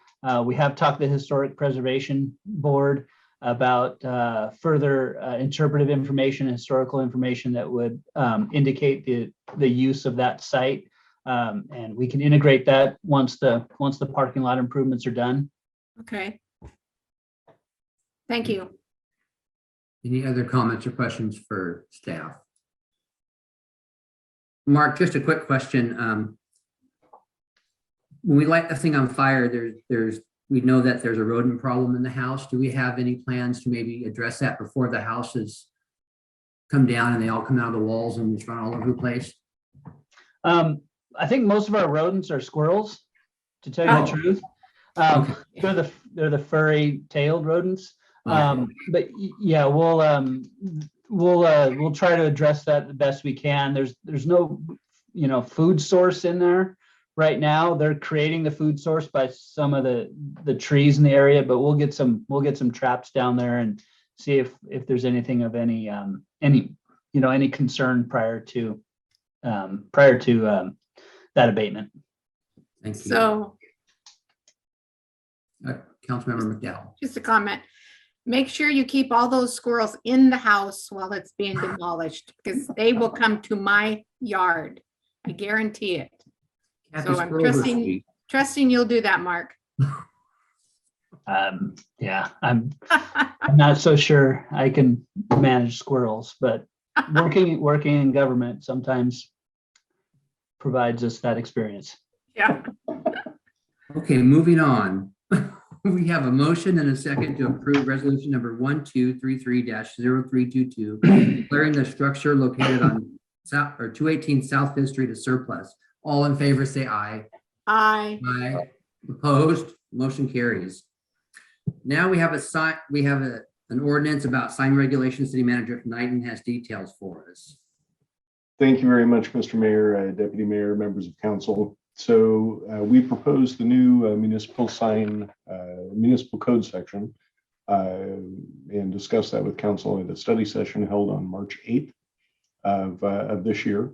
S6: we have talked to the Historic Preservation Board. about further interpretive information, historical information that would indicate the use of that site. And we can integrate that once the parking lot improvements are done.
S2: Okay. Thank you.
S1: Any other comments or questions for staff? Mark, just a quick question. When we light the thing on fire, we know that there's a rodent problem in the house. Do we have any plans to maybe address that before the houses come down and they all come out of the walls and just run all over the place?
S6: I think most of our rodents are squirrels, to tell you the truth.
S1: Okay.
S6: They're the furry tailed rodents.
S1: Okay.
S6: But yeah, we'll try to address that the best we can. There's no, food source in there right now. They're creating the food source by some of the trees in the area, but we'll get some traps down there and see if there's anything of any concern prior to that abatement.
S1: Thank you.
S2: So
S1: Councilmember McDowell.
S2: just a comment. Make sure you keep all those squirrels in the house while it's being demolished, because they will come to my yard. I guarantee it.
S1: Kathy,
S2: So I'm
S1: squirrels are sweet.
S2: trusting you'll do that, Mark.
S6: Yeah, I'm not so sure I can manage squirrels, but working in government sometimes provides us that experience.
S2: Yeah.
S1: Okay, moving on. We have a motion and a second to approve resolution number 1233-0322, declaring the structure located on 218 South Fifth Street as surplus. All in favor, say aye.
S2: Aye.
S1: Aye. Opposed? Motion carries. Now we have an ordinance about sign regulations. City Manager Knighton has details for us.
S8: Thank you very much, Mr. Mayor, Deputy Mayor, members of council. So we proposed the new municipal code section and discussed that with council at a study session held on March 8th of this year.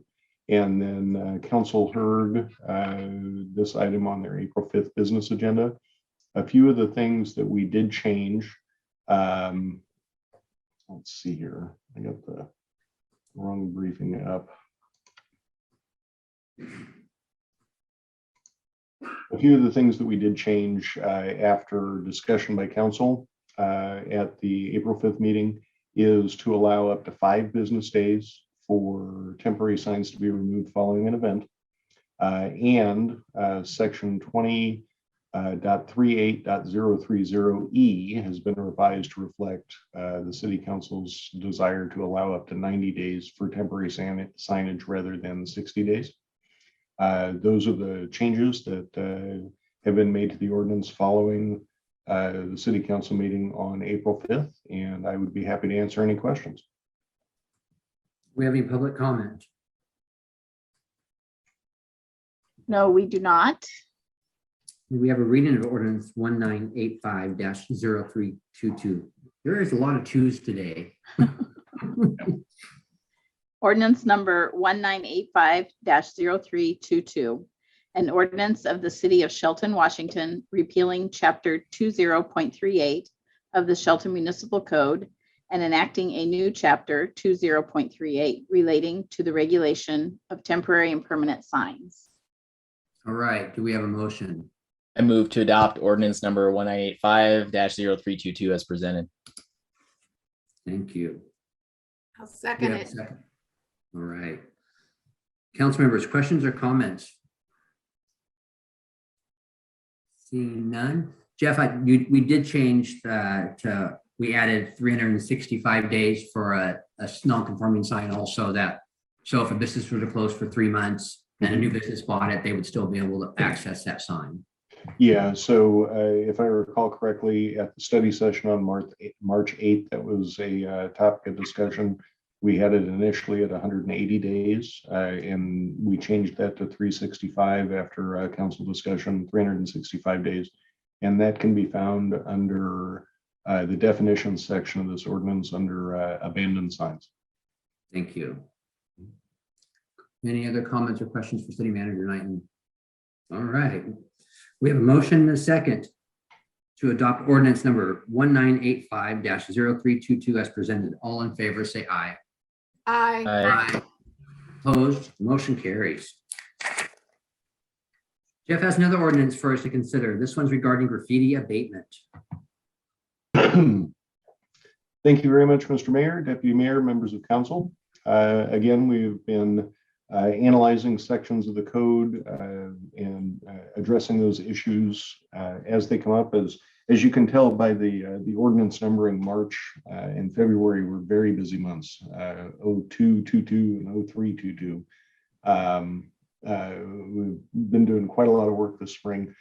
S8: And then council heard this item on their April 5th business agenda. A few of the things that we did change. Let's see here. I got the wrong briefing up. A few of the things that we did change after discussion by council at the April 5th meeting is to allow up to 5 business days for temporary signs to be removed following an event. And section 20.38.030E has been revised to reflect the city council's desire to allow up to 90 days for temporary signage rather than 60 days. Those are the changes that have been made to the ordinance following the city council meeting on April 5th, and I would be happy to answer any questions.
S1: We have any public comment?
S3: No, we do not.
S1: We have a reading of ordinance 1985-0322. There is a lot of twos today.
S3: Ordinance number 1985-0322, an ordinance of the city of Shelton, Washington, repealing chapter 20.38 of the Shelton Municipal Code and enacting a new chapter 20.38 relating to the regulation of temporary and permanent signs.
S1: All right, do we have a motion?
S4: I move to adopt ordinance number 1985-0322 as presented.
S1: Thank you.
S2: I'll
S1: Do we
S2: second
S1: have a
S2: it.
S1: second? All right. Council members, questions or comments? Seeing none. Jeff, we did change we added 365 days for a non-conforming sign also so if a business were to close for 3 months and a new business bought it, they would still be able to access that sign.
S8: Yeah, so if I recall correctly, at the study session on March 8th, that was a topic of discussion. We had it initially at 180 days, and we changed that to 365 after council discussion, 365 days. And that can be found under the definitions section of this ordinance under abandoned signs.
S1: Thank you. Any other comments or questions for City Manager Knighton? All right. We have a motion and a second to adopt ordinance number 1985-0322 as presented. All in favor, say aye.
S2: Aye.
S4: Aye.
S1: Opposed, motion carries. Jeff has another ordinance for us to consider. This one's regarding graffiti abatement.
S8: Thank you very much, Mr. Mayor, Deputy Mayor, members of council. Again, we've been analyzing sections of the code and addressing those issues as they come up. As you can tell by the ordinance number in March and February were very busy months, 0222 and 0322. We've been doing quite a lot of work this spring.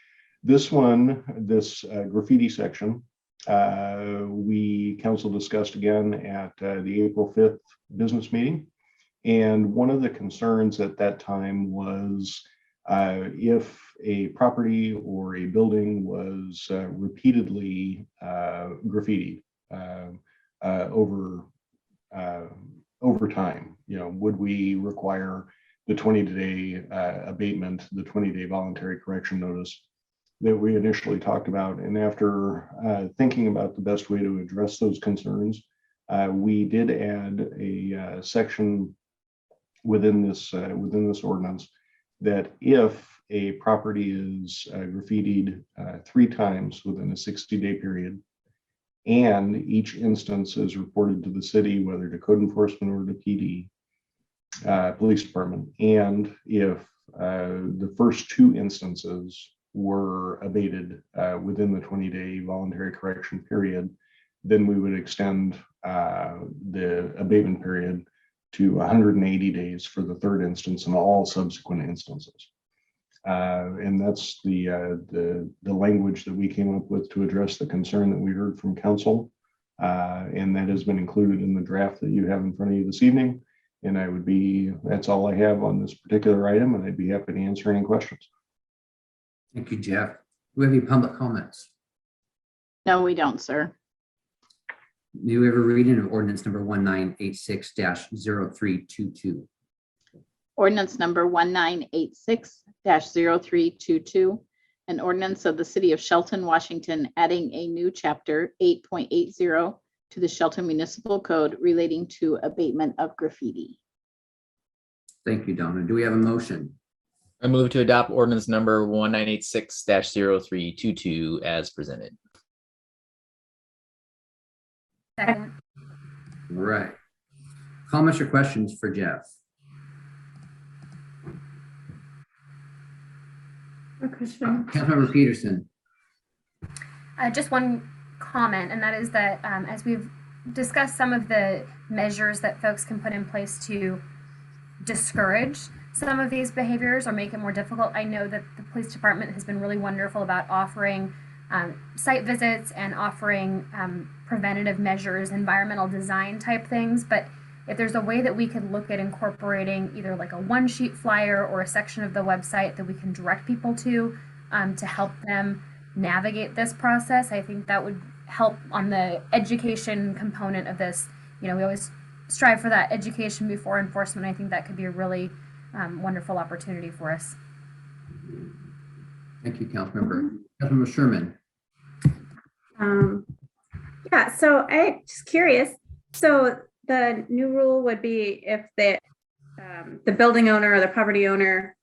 S8: This graffiti section, council discussed again at the April 5th business meeting. And one of the concerns at that time was if a property or a building was repeatedly graffitied over time, would we require the 20-day abatement, the 20-day voluntary correction notice that we initially talked about. And after thinking about the best way to address those concerns, we did add a section within this ordinance that if a property is graffitied 3 times within a 60-day period, and each instance is reported to the city, whether to code enforcement or to PD, police department, and if the first 2 instances were abated within the 20-day voluntary correction period, then we would extend the abatement period to 180 days for the 3rd instance and all subsequent instances. And that's the language that we came up with to address the concern that we heard from council. And that has been included in the draft that you have in front of you this evening. And that's all I have on this particular item, and I'd be happy to answer any questions.
S1: Thank you, Jeff. Do we have any public comments?
S3: No, we don't, sir.
S1: Do you ever read in ordinance number 1986-0322?
S3: Ordinance number 1986-0322, an ordinance of the city of Shelton, Washington, adding a new chapter 8.80 to the Shelton Municipal Code relating to abatement of graffiti.
S1: Thank you, Donna. Do we have a motion?
S4: I move to adopt ordinance number 1986-0322 as presented.
S5: Second.
S1: All right. Comments or questions for Jeff? Councilmember Peterson.
S5: Just one comment, and that is that as we've discussed some of the measures that folks can put in place to discourage some of these behaviors or make it more difficult, I know that the police department has been really wonderful about offering site visits and offering preventative measures, environmental design type things. But if there's a way that we could look at incorporating either like a 1-sheet flyer or a section of the website that we can direct people to help them navigate this process, I think that would help on the education component of this. We always strive for that education before enforcement. I think that could be a really wonderful opportunity for us.
S1: Thank you, Councilmember. Councilmember Sherman.
S14: Yeah, so I'm just curious. So the new rule would be if the building owner or the property owner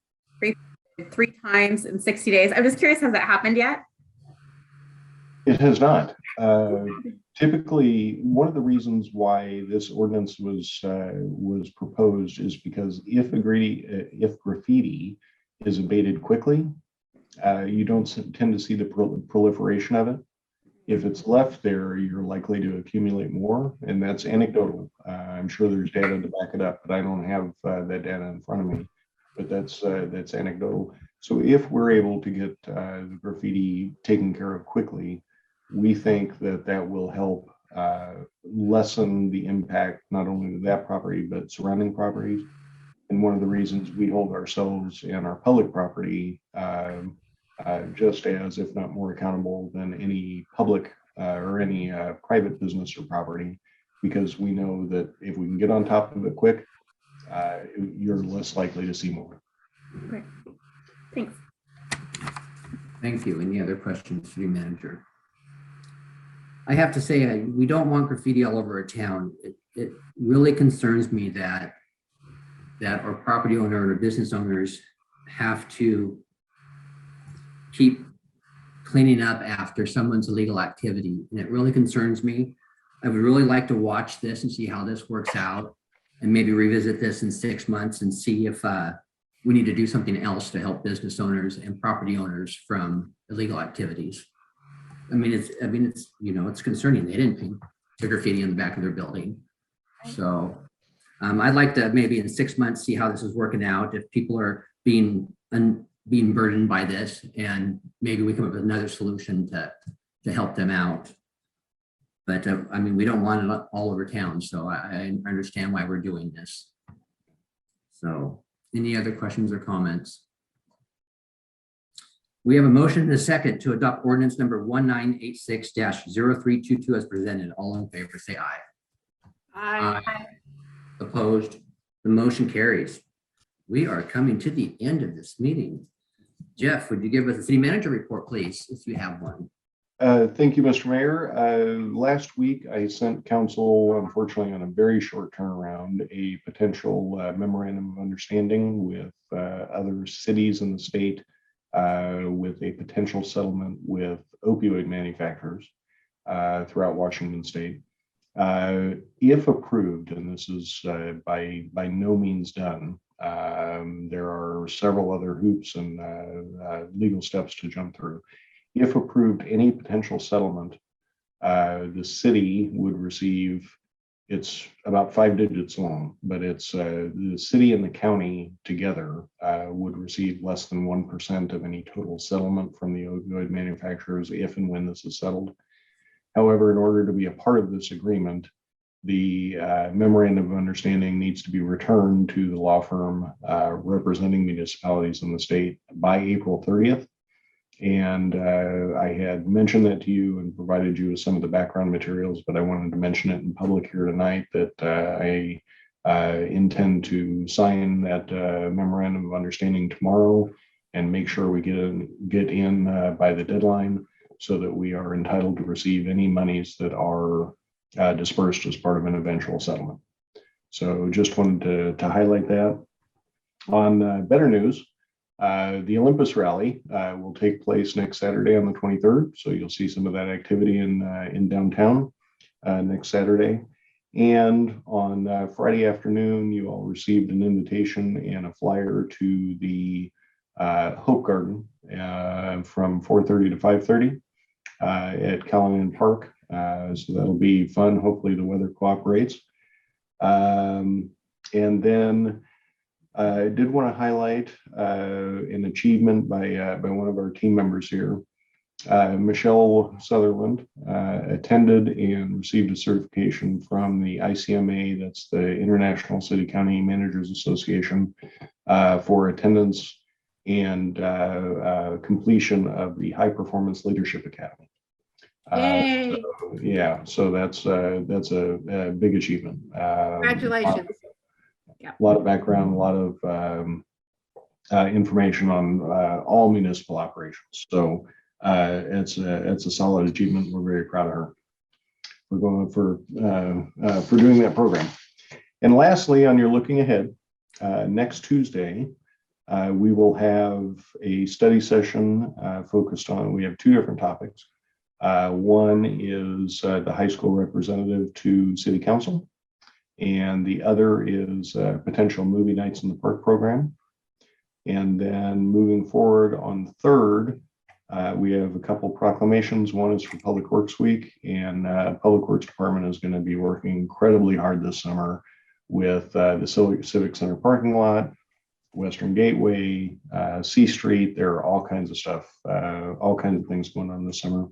S14: 3 times in 60 days. I'm just curious, has that happened yet?
S8: It has not. Typically, one of the reasons why this ordinance was proposed is because if graffiti is abated quickly, you don't tend to see the proliferation of it. If it's left there, you're likely to accumulate more, and that's anecdotal. I'm sure there's data to back it up, but I don't have that data in front of me. But that's anecdotal. So if we're able to get the graffiti taken care of quickly, we think that will help lessen the impact not only to that property but surrounding properties. And one of the reasons we hold ourselves and our public property just as, if not more accountable than any public or any private business or property, because we know that if we can get on top of it quick, you're less likely to see more.
S14: Great. Thanks.
S1: Thank you. Any other questions, City Manager? I have to say, we don't want graffiti all over our town. It really concerns me that our property owner or business owners have to keep cleaning up after someone's illegal activity. And it really concerns me. I would really like to watch this and see how this works out and maybe revisit this in 6 months and see if we need to do something else to help business owners and property owners from illegal activities. It's concerning. They didn't paint the graffiti on the back of their building. So I'd like to maybe in 6 months see how this is working out. If people are being burdened by this, and maybe we come up with another solution to help them out. But we don't want it all over town, so I understand why we're doing this. So, any other questions or comments? We have a motion and a second to adopt ordinance number 1986-0322 as presented. All in favor, say aye.
S2: Aye.
S1: Opposed? The motion carries. We are coming to the end of this meeting. Jeff, would you give us a city manager report, please, if you have one?
S8: Thank you, Mr. Mayor. Last week, I sent council, unfortunately, on a very short turnaround, a potential memorandum of understanding with other cities in the state with a potential settlement with opioid manufacturers throughout Washington state. If approved, and this is by no means done, there are several other hoops and legal steps to jump through. If approved, any potential settlement, the city would receive, it's about 5 digits long, but it's the city and the county together would receive less than 1% of any total settlement from the opioid manufacturers if and when this is settled. However, in order to be a part of this agreement, the memorandum of understanding needs to be returned to the law firm representing municipalities in the state by April 30th. And I had mentioned that to you and provided you with some of the background materials, but I wanted to mention it in public here tonight that I intend to sign that memorandum of understanding tomorrow and make sure we get in by the deadline so that we are entitled to receive any monies that are dispersed as part of an eventual settlement. So just wanted to highlight that. On better news, the Olympus Rally will take place next Saturday on the 23rd. So you'll see some of that activity in downtown next Saturday. And on Friday afternoon, you all received an invitation and a flyer to the Hope Garden from 4:30 to 5:30 at Callahan Park. So that'll be fun. Hopefully the weather cooperates. And then I did want to highlight an achievement by one of our team members here. Michelle Sutherland attended and received a certification from the ICMA, that's the International City County Managers Association, for attendance and completion of the High Performance Leadership Academy. So that's a big achievement.
S2: Congratulations.
S8: A lot of background, a lot of information on all municipal operations. So it's a solid achievement. We're very proud of her for doing that program. And lastly, on your looking ahead, next Tuesday, we will have a study session focused on, we have 2 different topics. One is the high school representative to city council, and the other is potential movie nights in the park program. And then moving forward on the 3rd, we have a couple proclamations. One is for Public Works Week, and Public Works Department is going to be working incredibly hard this summer with the Civic Center parking lot, Western Gateway, C Street. There are all kinds of stuff, all kinds of things going on this summer.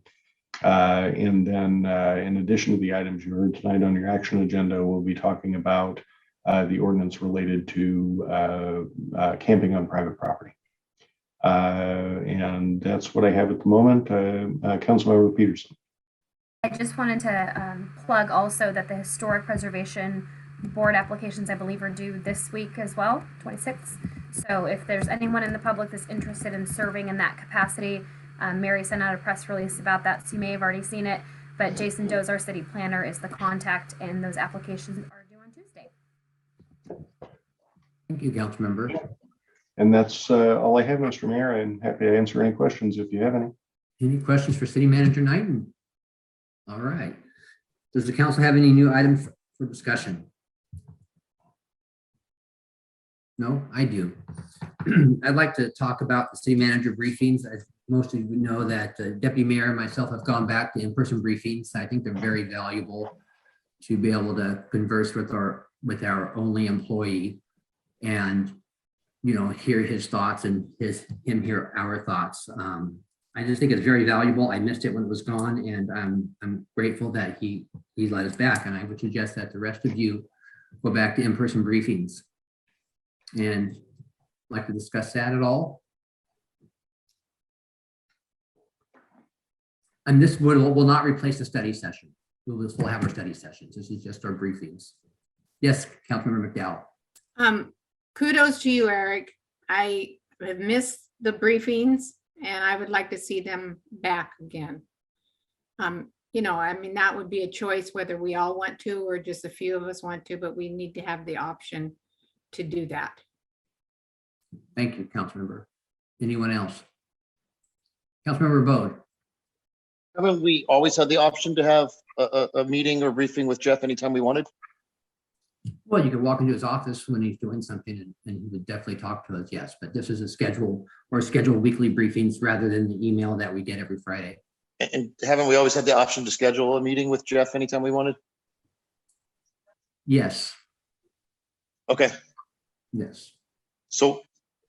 S8: And then in addition to the items you heard tonight on your action agenda, we'll be talking about the ordinance related to camping on private property. And that's what I have at the moment. Councilmember Peterson.
S5: I just wanted to plug also that the Historic Preservation Board applications, I believe, are due this week as well, 26th. So if there's anyone in the public that's interested in serving in that capacity, Mary sent out a press release about that, so you may have already seen it. But Jason Does, our city planner, is the contact, and those applications are due on Tuesday.
S1: Thank you, Councilmember.
S8: And that's all I have, Mr. Mayor. I'm happy to answer any questions if you have any.
S1: Any questions for City Manager Knighton? All right. Does the council have any new items for discussion? No, I do. I'd like to talk about the city manager briefings. As most of you know, that the deputy mayor and myself have gone back to in-person briefings. I think they're very valuable to be able to converse with our only employee and, you know, hear his thoughts and him hear our thoughts. I just think it's very valuable. I missed it when it was gone, and I'm grateful that he let us back. And I would suggest that the rest of you go back to in-person briefings. And like to discuss that at all? And this will not replace the study session. We'll still have our study sessions. This is just our briefings. Yes, Councilmember McDowell.
S2: Kudos to you, Eric. I have missed the briefings and I would like to see them back again. You know, I mean, that would be a choice whether we all want to or just a few of us want to, but we need to have the option to do that.
S1: Thank you, Councilmember. Anyone else? Councilmember Bode.
S9: Haven't we always had the option to have a meeting or briefing with Jeff anytime we wanted?
S1: Well, you could walk into his office when he's doing something and he would definitely talk to us, yes. But this is a schedule weekly briefings rather than the email that we get every Friday.
S9: And haven't we always had the option to schedule a meeting with Jeff anytime we wanted?
S1: Yes.
S9: Okay.
S1: Yes.
S9: So,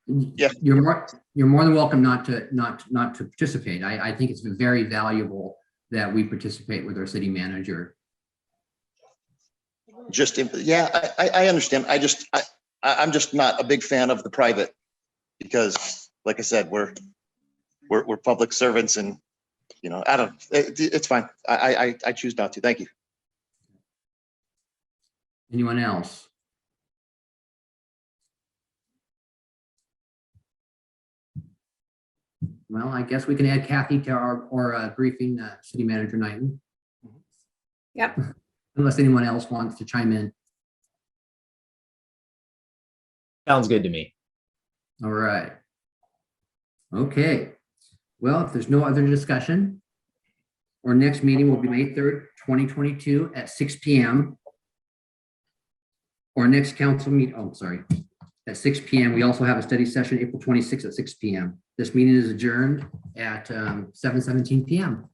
S9: yeah,
S1: you're more than welcome not to participate. I think it's very valuable that we participate with our city manager.
S9: Yeah, I understand. I'm just not a big fan of the private because, like I said, we're public servants, and you know, I don't. It's fine. I choose not to. Thank you.
S1: Anyone else? Well, I guess we can add Kathy to our briefing, City Manager Knighton.
S2: Yep.
S1: Unless anyone else wants to chime in.
S4: Sounds good to me.
S1: All right. Okay. Well, if there's no other discussion, our next meeting will be May 3rd, 2022 at 6 p.m. Our next council meet, at 6 p.m. We also have a study session April 26th at 6 p.m. This meeting is adjourned at 7:17 p.m.